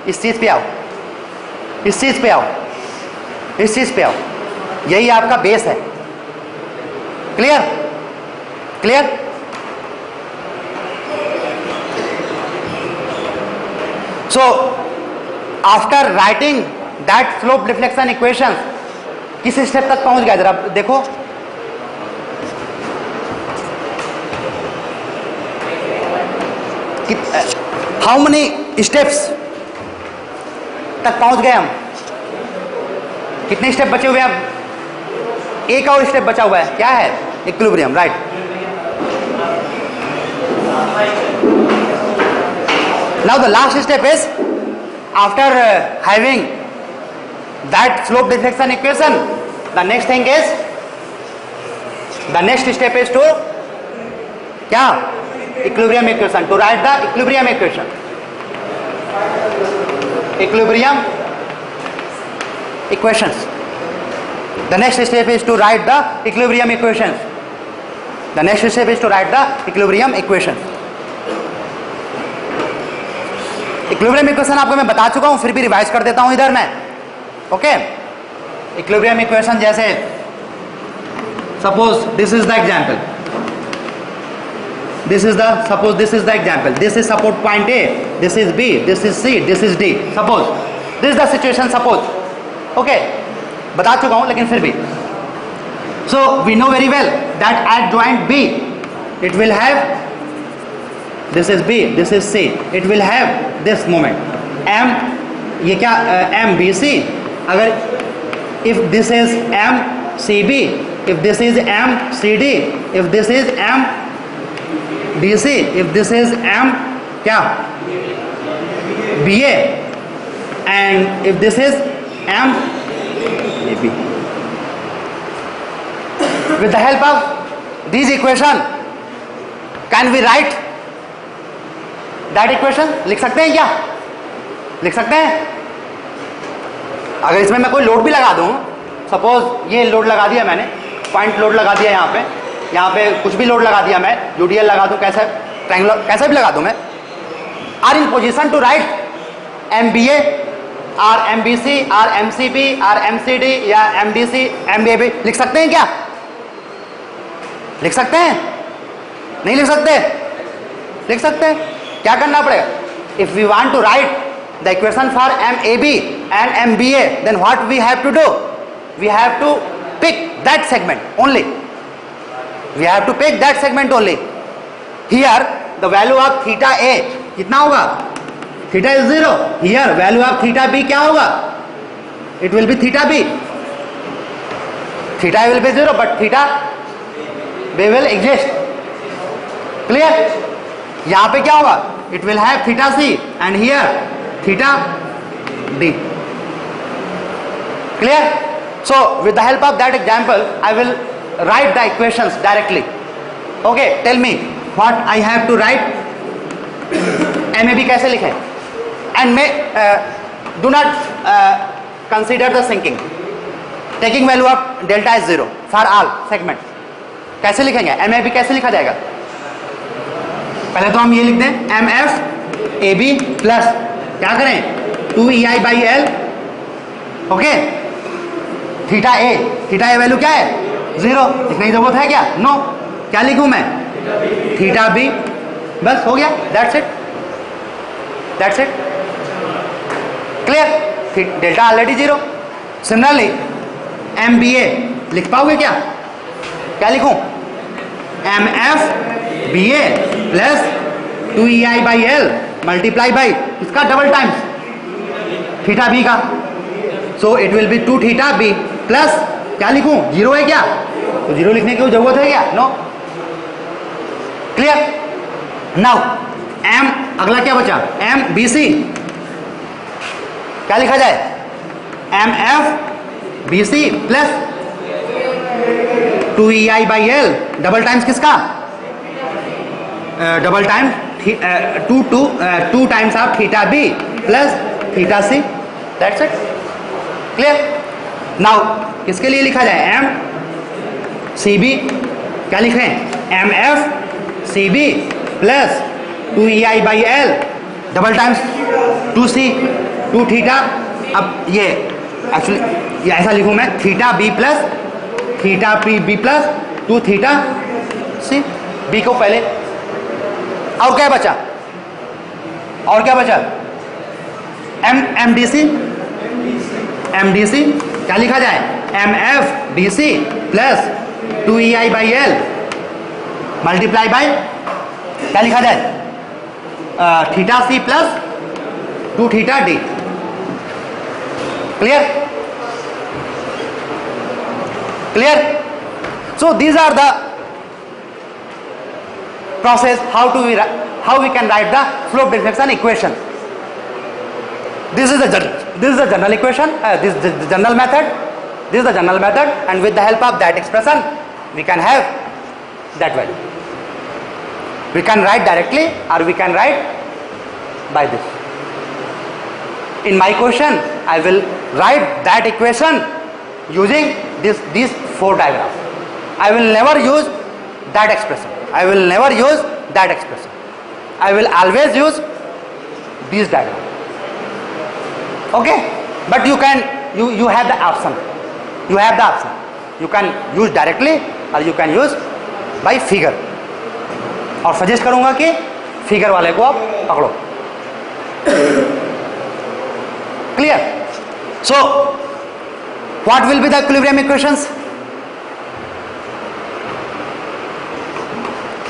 इस चीज पे आओ, इस चीज पे आओ, यही आपका बेस है। Clear? Clear? So after writing that slope deflection equation किस स्टेप तक पहुंच गया, जरा देखो। हाउ मेनी स्टेप्स तक पहुंच गए हम? कितने स्टेप बचे हुए हैं? अब एक और स्टेप बचा हुआ है, क्या है? Equilibrium, right. Now the last step is after having that slope deflection equation, the next thing is, the next step is to क्या? Equilibrium equation, to write the equilibrium equation. Equilibrium equations. The next step is to write the equilibrium equations. The next step is to write the equilibrium equations. Equilibrium equation आपको मैं बता चुका हूं, फिर भी revise कर देता हूं इधर मैं। ओके, इक्विलिब्रियम इक्वेशन जैसे suppose this is the example, this is the, suppose this is the example, this is support point A, this is B, this is C, this is D, suppose this is the situation, suppose, okay, बता चुका हूं लेकिन फिर भी। so we know very well that at joint B it will have, this is B, this is C, it will have this moment M, ये क्या M B C, अगर if this is M C B, if this is M C D, if this is M DC, if this is M क्या BA, and if this is M AB. With the help of these equation can we write that equation? लिख सकते हैं क्या? लिख सकते हैं। अगर इसमें मैं कोई लोड भी लगा दूं, सपोज ये लोड लगा दिया मैंने, पॉइंट लोड लगा दिया यहाँ पे कुछ भी लोड लगा दिया मैं, यूडीएल लगा दूं, कैसे ट्रायंगुलर कैसे भी लगा दूं मैं, are in position to write MBA or MBC or MCB or MCD या एमडीसी एमबीएबी, लिख सकते हैं क्या? लिख सकते हैं? नहीं लिख सकते? लिख सकते हैं। क्या करना पड़ेगा? If we want to write the equation for MAB and MBA, then what we have to do? We have to pick that segment only. We have to pick that segment only. Here the value of theta A कितना होगा? Theta is 0. Here value of theta B क्या होगा? It will be theta B. Theta will be 0 but theta B will exist. Clear? यहाँ पे क्या होगा? It will have theta C and here theta D. Clear? So with the help of that example I will write the equations directly. Okay, tell me what I have to write. MAB कैसे लिखें? And may do not consider the sinking. Taking value of delta is 0 for all segments. कैसे लिखेंगे? MAB कैसे लिखा जाएगा? पहले तो हम ये लिख दें MF AB प्लस क्या करें? 2EI by L. Okay, theta A value क्या है? 0. लिखने की जरूरत है क्या? नो. क्या लिखूं मैं? थीटा बी, बस हो गया, that's it, that's it. Clear? Delta already 0। Similarly M B A लिख पाओगे क्या? क्या लिखूं? M F B A plus 2EI by L multiply by इसका डबल टाइम्स थीटा बी का, so it will be 2 theta B plus क्या लिखूं? 0 है क्या? तो 0 लिखने की जरूरत है क्या? नो। क्लियर? नाउ एम, अगला क्या बचा? एम बी सी, क्या लिखा जाए? M F B C plus 2EI by L double times किसका? Double time 2 times of theta B plus theta C, that's it. Clear? Now किसके लिए लिखा जाए? एम सी बी, क्या लिख रहे हैं? M F C B plus 2EI by L double times 2C 2 theta. अब ये एक्चुअली ये ऐसा लिखूँ मैं, theta B plus 2 theta C. B को पहले, और क्या बचा, एम डी सी क्या लिखा जाए, M F D C plus 2EI/L multiply by क्या लिखा जाए, theta C plus 2 theta D. Clear? So these are the process how we can write the slope deflection equation. This is the general equation, this is the general method, and with the help of that expression we can have that value. We can write directly or we can write by this. In my question I will write that equation using these 4 diagrams. I will never use that expression. I will always use these diagrams. Okay? But you have the option. You can use directly or you can use by figure. और suggest करूंगा कि figure वाले को आप पकड़ो। Clear? So what will be the equilibrium equations?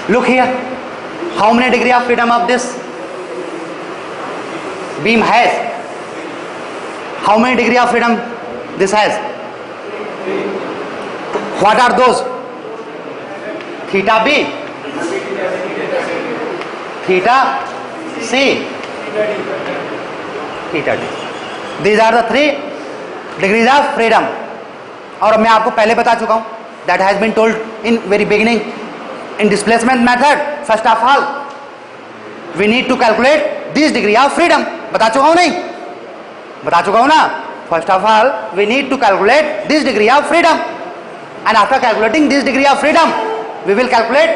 Look here, how many degree of freedom of this beam has? How many degree of freedom this has? What are those? Theta B, theta C, theta D. These are the 3 degrees of freedom. और मैं आपको पहले बता चुका हूं, that has been told in very beginning. In displacement method, first of all we need to calculate this degree of freedom. बता चुका हूं नहीं? बता चुका हूं ना? First of all we need to calculate this degree of freedom, and after calculating this degree of freedom we will calculate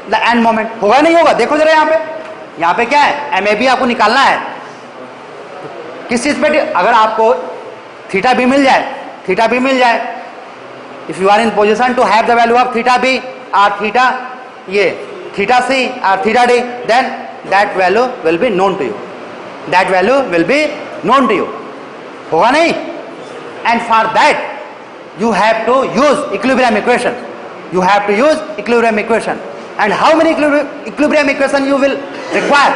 the end moment. होगा नहीं होगा? देखो जरा यहाँ पे क्या है, MAB आपको निकालना है। किस चीज पे? अगर आपको थीटा बी मिल जाए, if you are in position to have the value of theta b or theta c or theta d, then that value will be known to you. होगा नहीं? And for that you have to use equilibrium equation. And how many equilibrium equation you will require?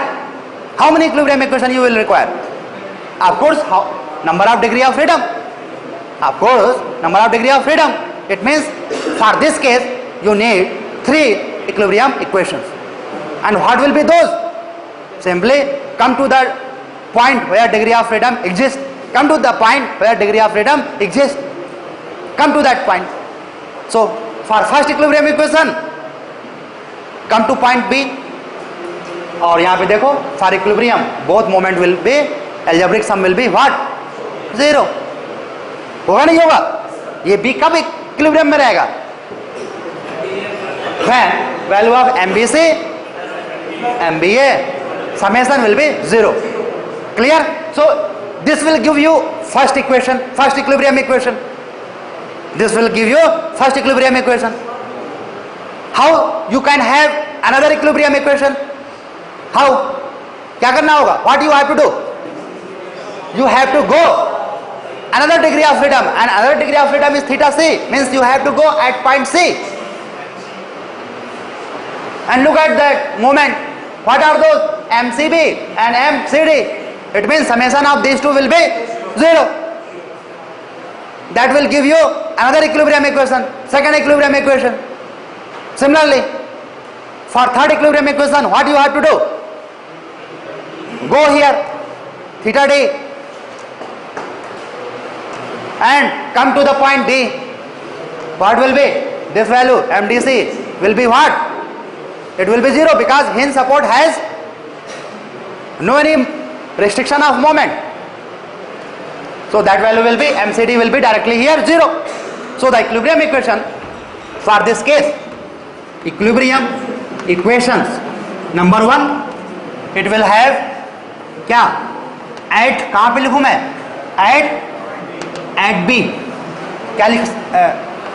Of course, number of degree of freedom. It means for this case you need 3 equilibrium equations. And what will be those? Simply come to the point where degree of freedom exists. Come to that point. So for first equilibrium equation, come to point B. और यहाँ पे देखो, for equilibrium both moment will be, algebraic sum will be what? 0. होगा नहीं होगा? ये B कब equilibrium में रहेगा? When value of MBC, MBA summation will be 0. Clear? So this will give you first equilibrium equation. How you can have another equilibrium equation? How? क्या करना होगा? What you have to do? You have to go another degree of freedom, and another degree of freedom is theta c, means you have to go at point C and look at that moment. What are those? MCB and MCD. It means summation of these two will be 0. That will give you another equilibrium equation, second equilibrium equation. Similarly, for third equilibrium equation, what you have to do? Go here, theta d, and come to the point D. What will be? This value, MDC, will be what? It will be 0, because hinge support has no any restriction of moment. So that value will be, MCD will be directly here 0. So the equilibrium equation for this case, equilibrium equations, number 1, it will have क्या? At, कहाँ पे लिखूँ मैं? At at B.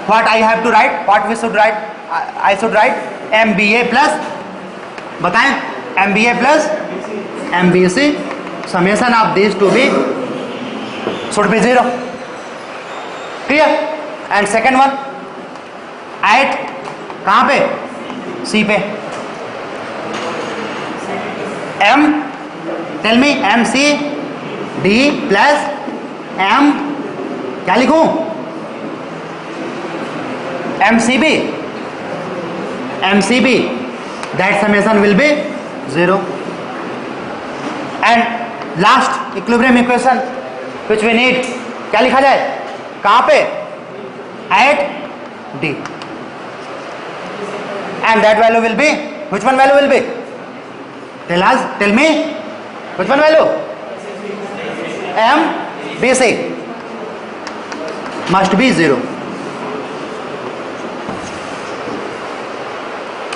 What I have to write? What we should write? I should write MBA plus, बताएं, MBA plus MBC summation of these to be should be 0. Clear? And second one at कहाँ पे? C पे. M, tell me, MC D plus M, क्या लिखूं? MCB, MCB, that summation will be 0. And last equilibrium equation which we need, क्या लिखा जाए? कहाँ पे? At D. And that value will be, which one value will be? Tell me, which one value? MBC must be 0.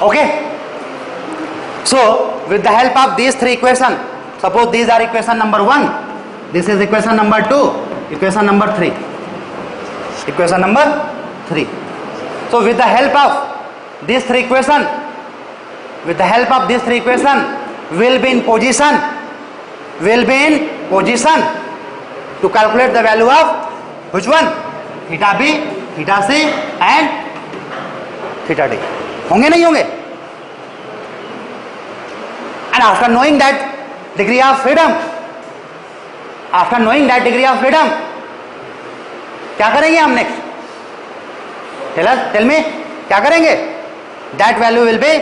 Okay, so with the help of these three equations, suppose these are equation number 1, this is equation number 2, equation number 3, equation number 3. So with the help of these three equations, will be in position to calculate the value of which one? Theta B, theta C and theta D. होंगे नहीं होंगे? And after knowing that degree of freedom, क्या करेंगे हम next? Tell me, क्या करेंगे? That value will be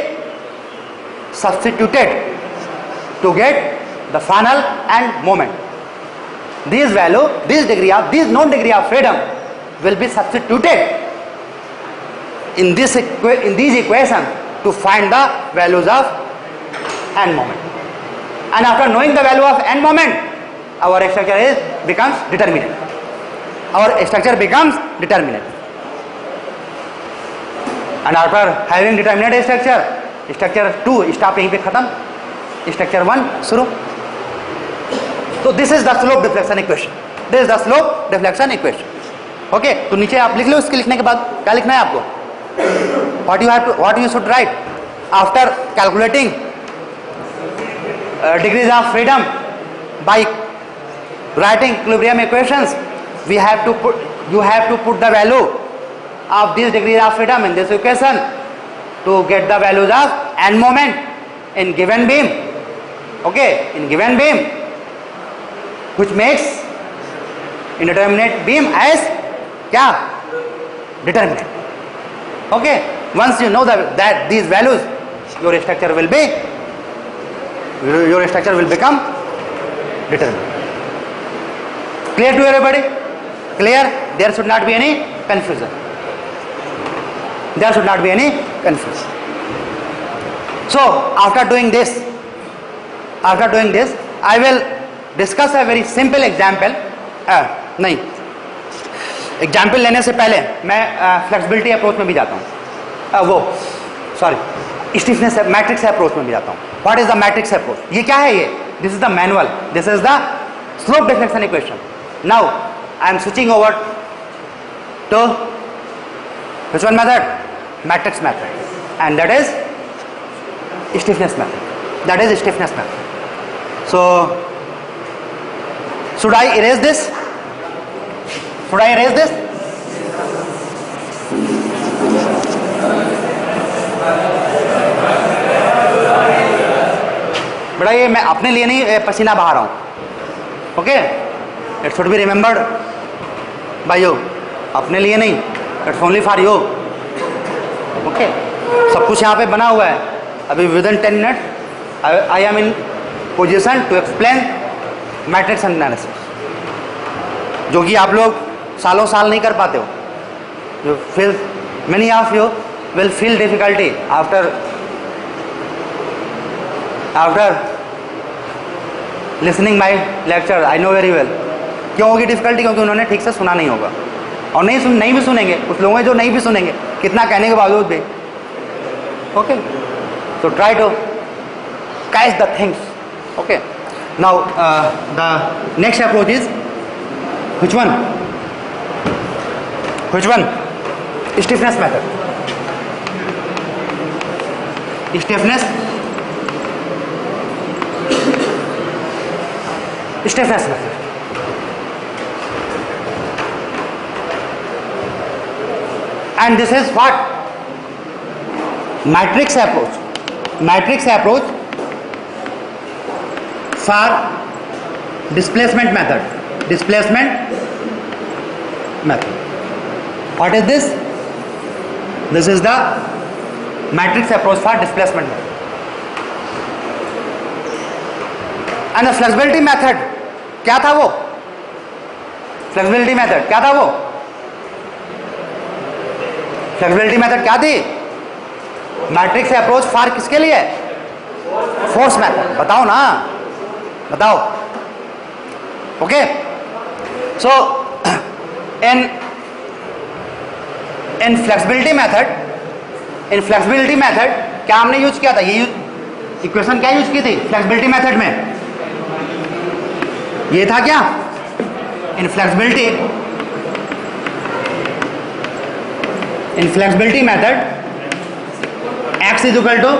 substituted to get the final and moment. This known degree of freedom will be substituted in these equations to find the values of n moment. And after knowing the value of n moment, our structure becomes determinate. And after having determinate structure 2 stop यहीं पे खत्म, structure 1 शुरू. So this is the slope deflection equation. Okay, तो नीचे आप लिख लो. इसके लिखने के बाद क्या लिखना है आपको? What you should write after calculating degrees of freedom by writing equilibrium equations. You have to put the value of these degrees of freedom in this equation to get the values of n moment in given beam. Okay, in given beam, which makes indeterminate beam as क्या? Determinate. Okay, once you know that these values, your structure will become determinate. Clear to everybody? Clear? There should not be any confusion. So after doing this, I will discuss a very simple example. नहीं, example लेने से पहले मैं flexibility approach में भी जाता हूँ, stiffness matrix approach में भी जाता हूँ. What is the matrix approach? ये क्या है? ये this is the manual, this is the slope deflection equation. Now I am switching over to which one method? Matrix method, and that is stiffness method. So should I erase this? बड़ा ये मैं अपने लिए नहीं पसीना बहा रहा हूँ. Okay, it should be remembered by you. अपने लिए नहीं, it's only for you. Okay, सब कुछ यहाँ पे बना हुआ है. अभी within 10 minute I am in position to explain matrix analysis, जो कि आप लोग सालों साल नहीं कर पाते हो. Many of you will feel difficulty after listening my lecture. I know very well. क्यों होगी डिफिकल्टी? क्योंकि उन्होंने ठीक से सुना नहीं होगा, और नहीं भी सुनेंगे. कुछ लोग हैं जो नहीं भी सुनेंगे, कितना कहने के बावजूद भी. Okay, so try to catch the things. Okay, now the next approach is which one? Which one? Stiffness method. Stiffness method. And this is what? Matrix approach. Matrix approach for displacement method. Displacement method. What is this? This is the matrix approach for displacement method. And the flexibility method क्या था वो? Flexibility method क्या था वो? Flexibility method क्या थी? Matrix approach for किसके लिए? Force method. बताओ ना, बताओ. ओके, सो इन फ्लेक्सिबिलिटी मेथड क्या हमने यूज किया था? ये इक्वेशन क्या यूज की थी फ्लेक्सिबिलिटी मेथड में? ये था क्या? In flexibility method x is equal to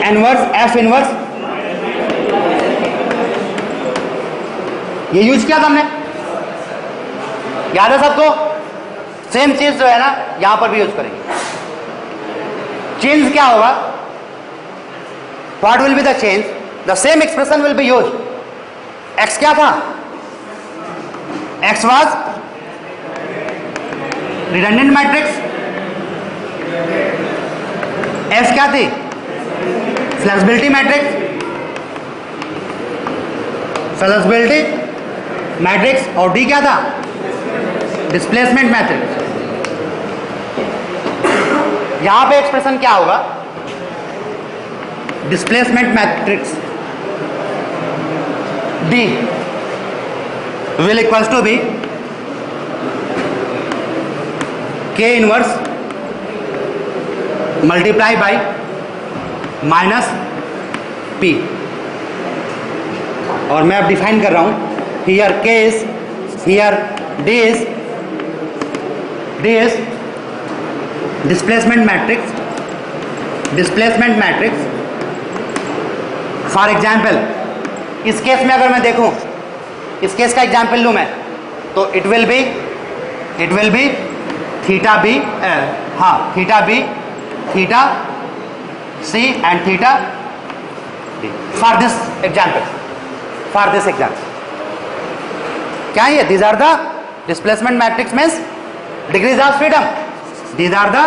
inverse f inverse. ये यूज किया था हमने, याद है सबको? सेम चीज जो है ना यहां पर भी यूज करेंगे. चेंज क्या होगा? What will be the change? The same expression will be use. x क्या था? x was redundant matrix. f क्या थी? Flexibility matrix. Flexibility matrix. और d क्या था? Displacement matrix. यहां पे एक्सप्रेशन क्या होगा? Displacement matrix d will equals to be k inverse multiply by minus p. और मैं अब डिफाइन कर रहा हूं. Here k is, here d is displacement matrix. For example इस केस में अगर मैं देखूं, इस केस का एग्जाम्पल लूं मैं, तो it will be theta B, theta B, theta C and theta D. For this example क्या है ये? These are the displacement matrix means degrees of freedom. These are the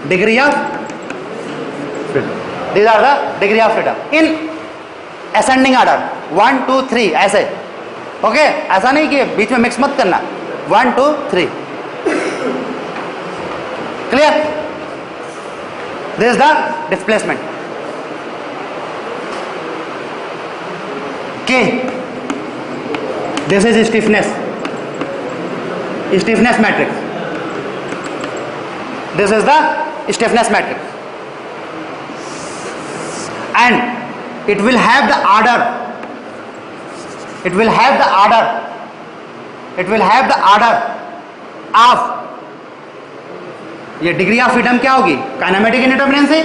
degree of freedom in ascending order 1 2 3 ऐसे. Okay, ऐसा नहीं कि बीच में mix मत करना. 1 2 3. Clear? This is the displacement. K this is stiffness matrix. This is the stiffness matrix, and it will have the order. It will have the order of, ये degree of freedom क्या होगी? Kinematic indeterminacy.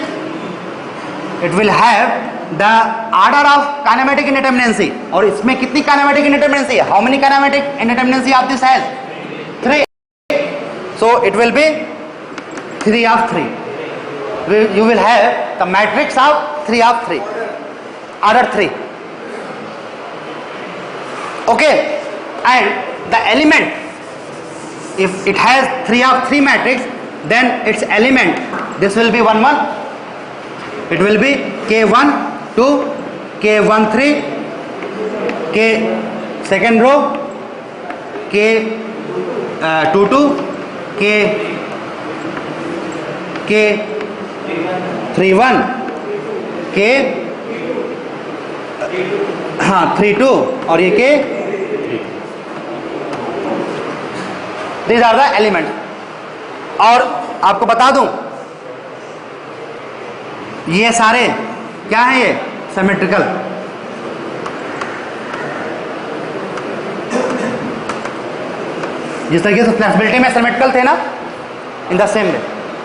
It will have the order of kinematic indeterminacy. और इसमें कितनी kinematic indeterminacy है? How many kinematic indeterminacy of this has? 3. So it will be 3 of 3. You will have the matrix of 3 of 3, order 3. Okay, and the element, if it has 3 of 3 matrix, then its element, this will be 1 1. It will be k1 2, k1 3, k second row, k 2 2, k 3 1, k 3 2 और ये k. These are the elements. और आपको बता दूं, ये सारे क्या है? ये सिमेट्रिकल. जिस तरीके से फ्लेक्सिबिलिटी में सिमेट्रिकल थे ना, in the same way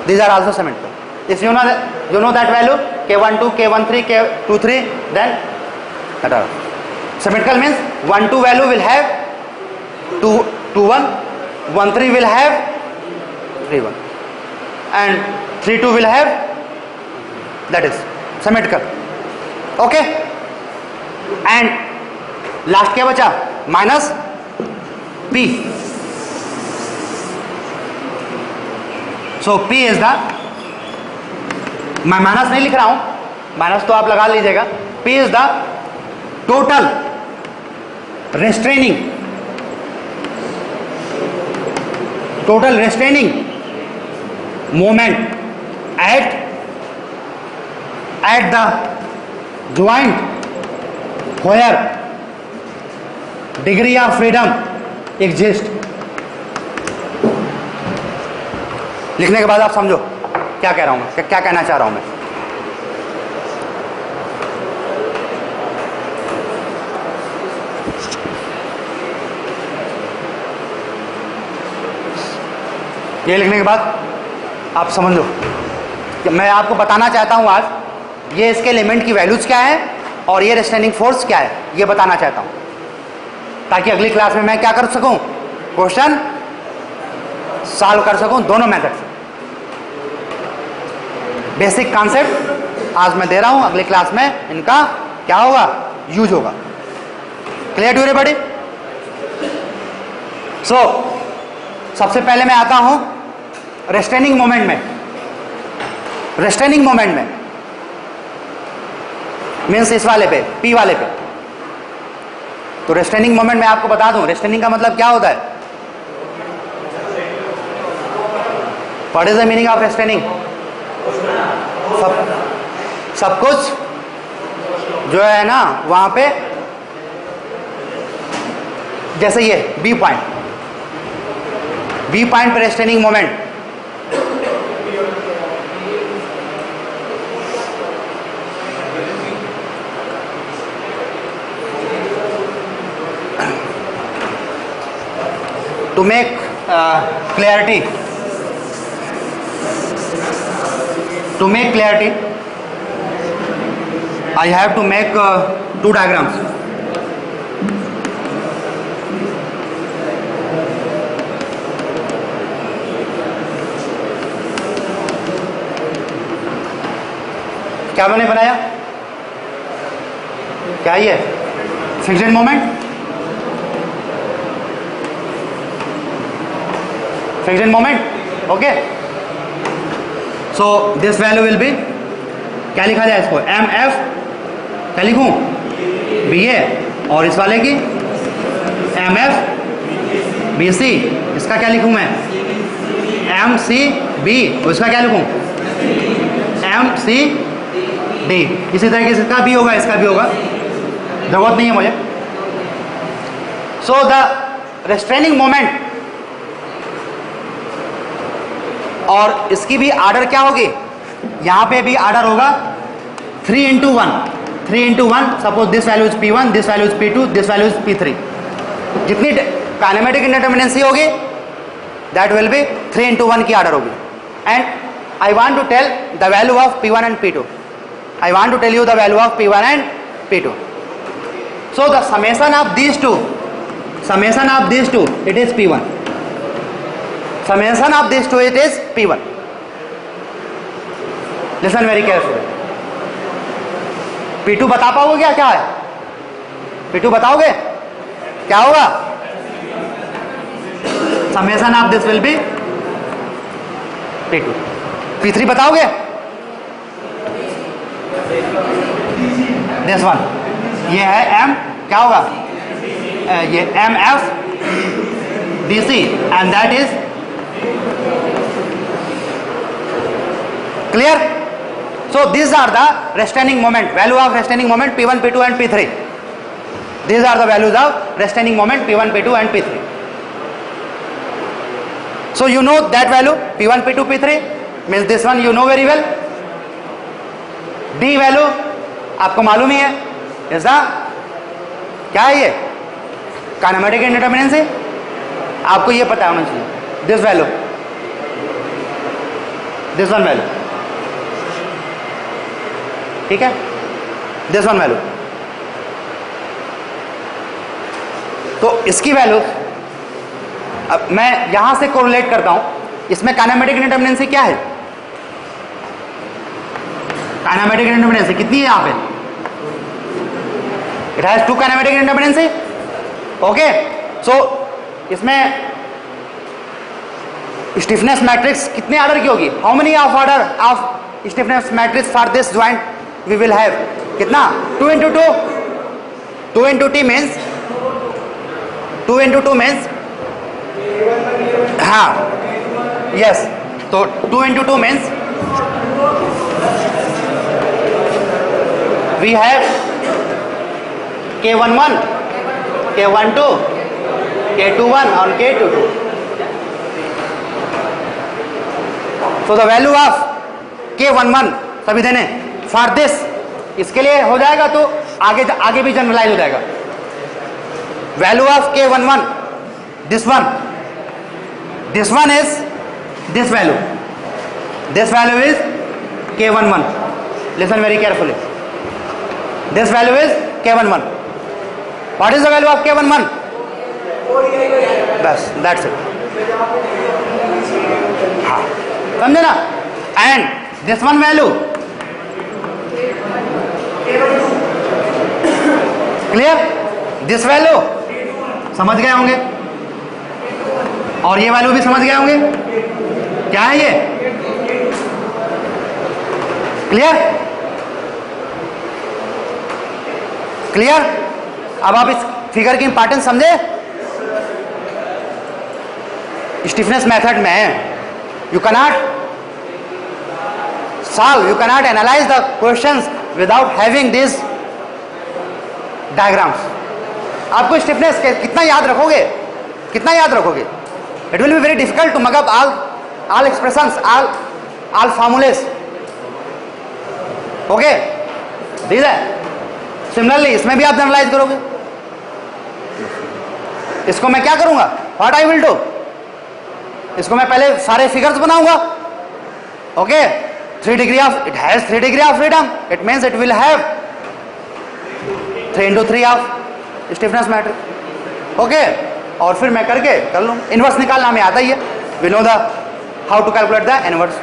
these are also symmetrical. If you know that value k12 k13 k23, then symmetrical means 1 2 value will have 2 2 1, 1 3 will have 3 1, and 3 2 will have, that is symmetrical. Okay, and last क्या बचा, minus p. So p is the, मैं minus नहीं लिख रहा हूं, minus तो आप लगा लीजिएगा। p is the total restraining moment at the joint where degree of freedom exists। लिखने के बाद आप समझो क्या कह रहा हूं मैं, क्या कहना चाह रहा हूं मैं। ये लिखने के बाद आप समझो कि मैं आपको बताना चाहता हूं आज, ये इसके एलिमेंट की वैल्यूज क्या है और ये रेस्ट्रेनिंग फोर्स क्या है, ये बताना चाहता हूं, ताकि अगली क्लास में मैं क्या कर सकूं, क्वेश्चन सॉल्व कर सकूं दोनों मेथड से। बेसिक कॉन्सेप्ट आज मैं दे रहा हूं, अगली क्लास में इनका क्या होगा, यूज होगा। Clear to everybody? सो सबसे पहले मैं आता हूं रेस्ट्रेनिंग मोमेंट में। रेस्ट्रेनिंग मोमेंट में मीन्स इस वाले पे, पी वाले पे। तो रेस्ट्रेनिंग मोमेंट में आपको बता दूं, रेस्ट्रेनिंग का मतलब क्या होता है, what is the meaning of restraining? सब कुछ जो है ना वहां पे, जैसे ये बी पॉइंट पे restraining moment, to make clarity, I have to make two diagrams. क्या मैंने बनाया, क्या ये fixed moment, fixed moment, okay. So this value will be, क्या लिखा जाए इसको, एम एफ, क्या लिखूं, बी ए, और इस वाले की एम एफ बी सी, इसका क्या लिखूं मैं, एम सी बी, और इसका क्या लिखूं, एम सी डी। इसी तरह से इसका भी होगा, इसका भी होगा, जरूरत नहीं है मुझे। सो द रेस्ट्रेनिंग मोमेंट, और इसकी भी आर्डर क्या होगी, यहां पे भी आर्डर होगा 3 into 1, 3 into 1। Suppose this value is P1, this value is P2, this value is P3। जितनी काइनेमेटिक इंडिटरमिनेंसी होगी दैट विल बी 3 into 1 की आर्डर होगी। And I want to tell the value of P1 and P2, I want to tell you the value of P1 and P2. So the summation of these two, it is P1. Summation of these two, it is P1. Listen very carefully. P2 बता पाओगे क्या है, P2 बताओगे क्या होगा, summation of this will be P2. P3 बताओगे, this one, ये है M, क्या होगा, ये M F D C, and that is clear. So these are the restraining moment, value of restraining moment P1, P2 and P3. These are the values of restraining moment P1, P2 and P3. So you know that value P1, P2, P3 means this one you know very well. D value आपको मालूम ही है, ऐसा क्या है ये, kinematic इंडिटरमिनेंसी। आपको ये पता होना चाहिए, this value, this one value, ठीक है, दिस वन वैल्यू। तो इसकी वैल्यू अब मैं यहां से कोरिलेट करता हूं, इसमें काइनेमेटिक इंडिपेंडेंसी क्या है, काइनेमेटिक इंडिपेंडेंसी कितनी है यहां पे, it has 2 kinematic independency, okay. So इसमें स्टिफनेस मैट्रिक्स कितने ऑर्डर की होगी, how many of order of stiffness matrix for this joint we will have, कितना, 2 into 2, 2 into t means 2 into 2 means, हाँ यस, तो 2 into 2 means we have K11, K12, K21 और K22. So the value of K11 सभी देने for this, इसके लिए हो जाएगा तो आगे भी जनरलाइज हो जाएगा। Value of K11, this one is this value. This value is K11. Listen very carefully. This value is K11. What is the value of K11? बस, that's it. हाँ, समझे ना? And this one value, clear? This value समझ गए होंगे, और ये value भी समझ गए होंगे, क्या है ये, क्लियर, क्लियर। अब आप इस फिगर की इंपॉर्टेंस समझे। स्टिफनेस मेथड में you cannot solve, you cannot analyse the questions without having this diagrams. आपको स्टिफनेस कितना याद रखोगे, कितना याद रखोगे, it will be very difficult to mug up all expressions, all formulas, okay, ठीक है। सिमिलरली इसमें भी आप जनरलाइज करोगे, इसको मैं क्या करूंगा, व्हाट आई विल डू, इसको मैं पहले सारे फिगर्स बनाऊंगा, okay. 3 degree of, it has 3 degree of freedom, it means it will have 3 into 3 of stiffness matrix, okay. और फिर मैं करके कर लूँ, इनवर्स निकालना हमें आता ही है, we know the how to calculate the inverse,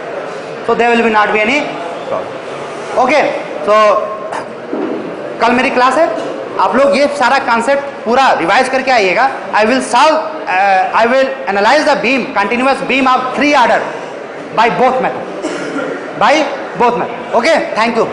so there will be not be any problem, okay. So कल मेरी क्लास है, आप लोग ये सारा कॉन्सेप्ट पूरा रिवाइज करके आइएगा। I will solve, I will analyse the beam, continuous beam of 3 order by both method, okay. Thank you.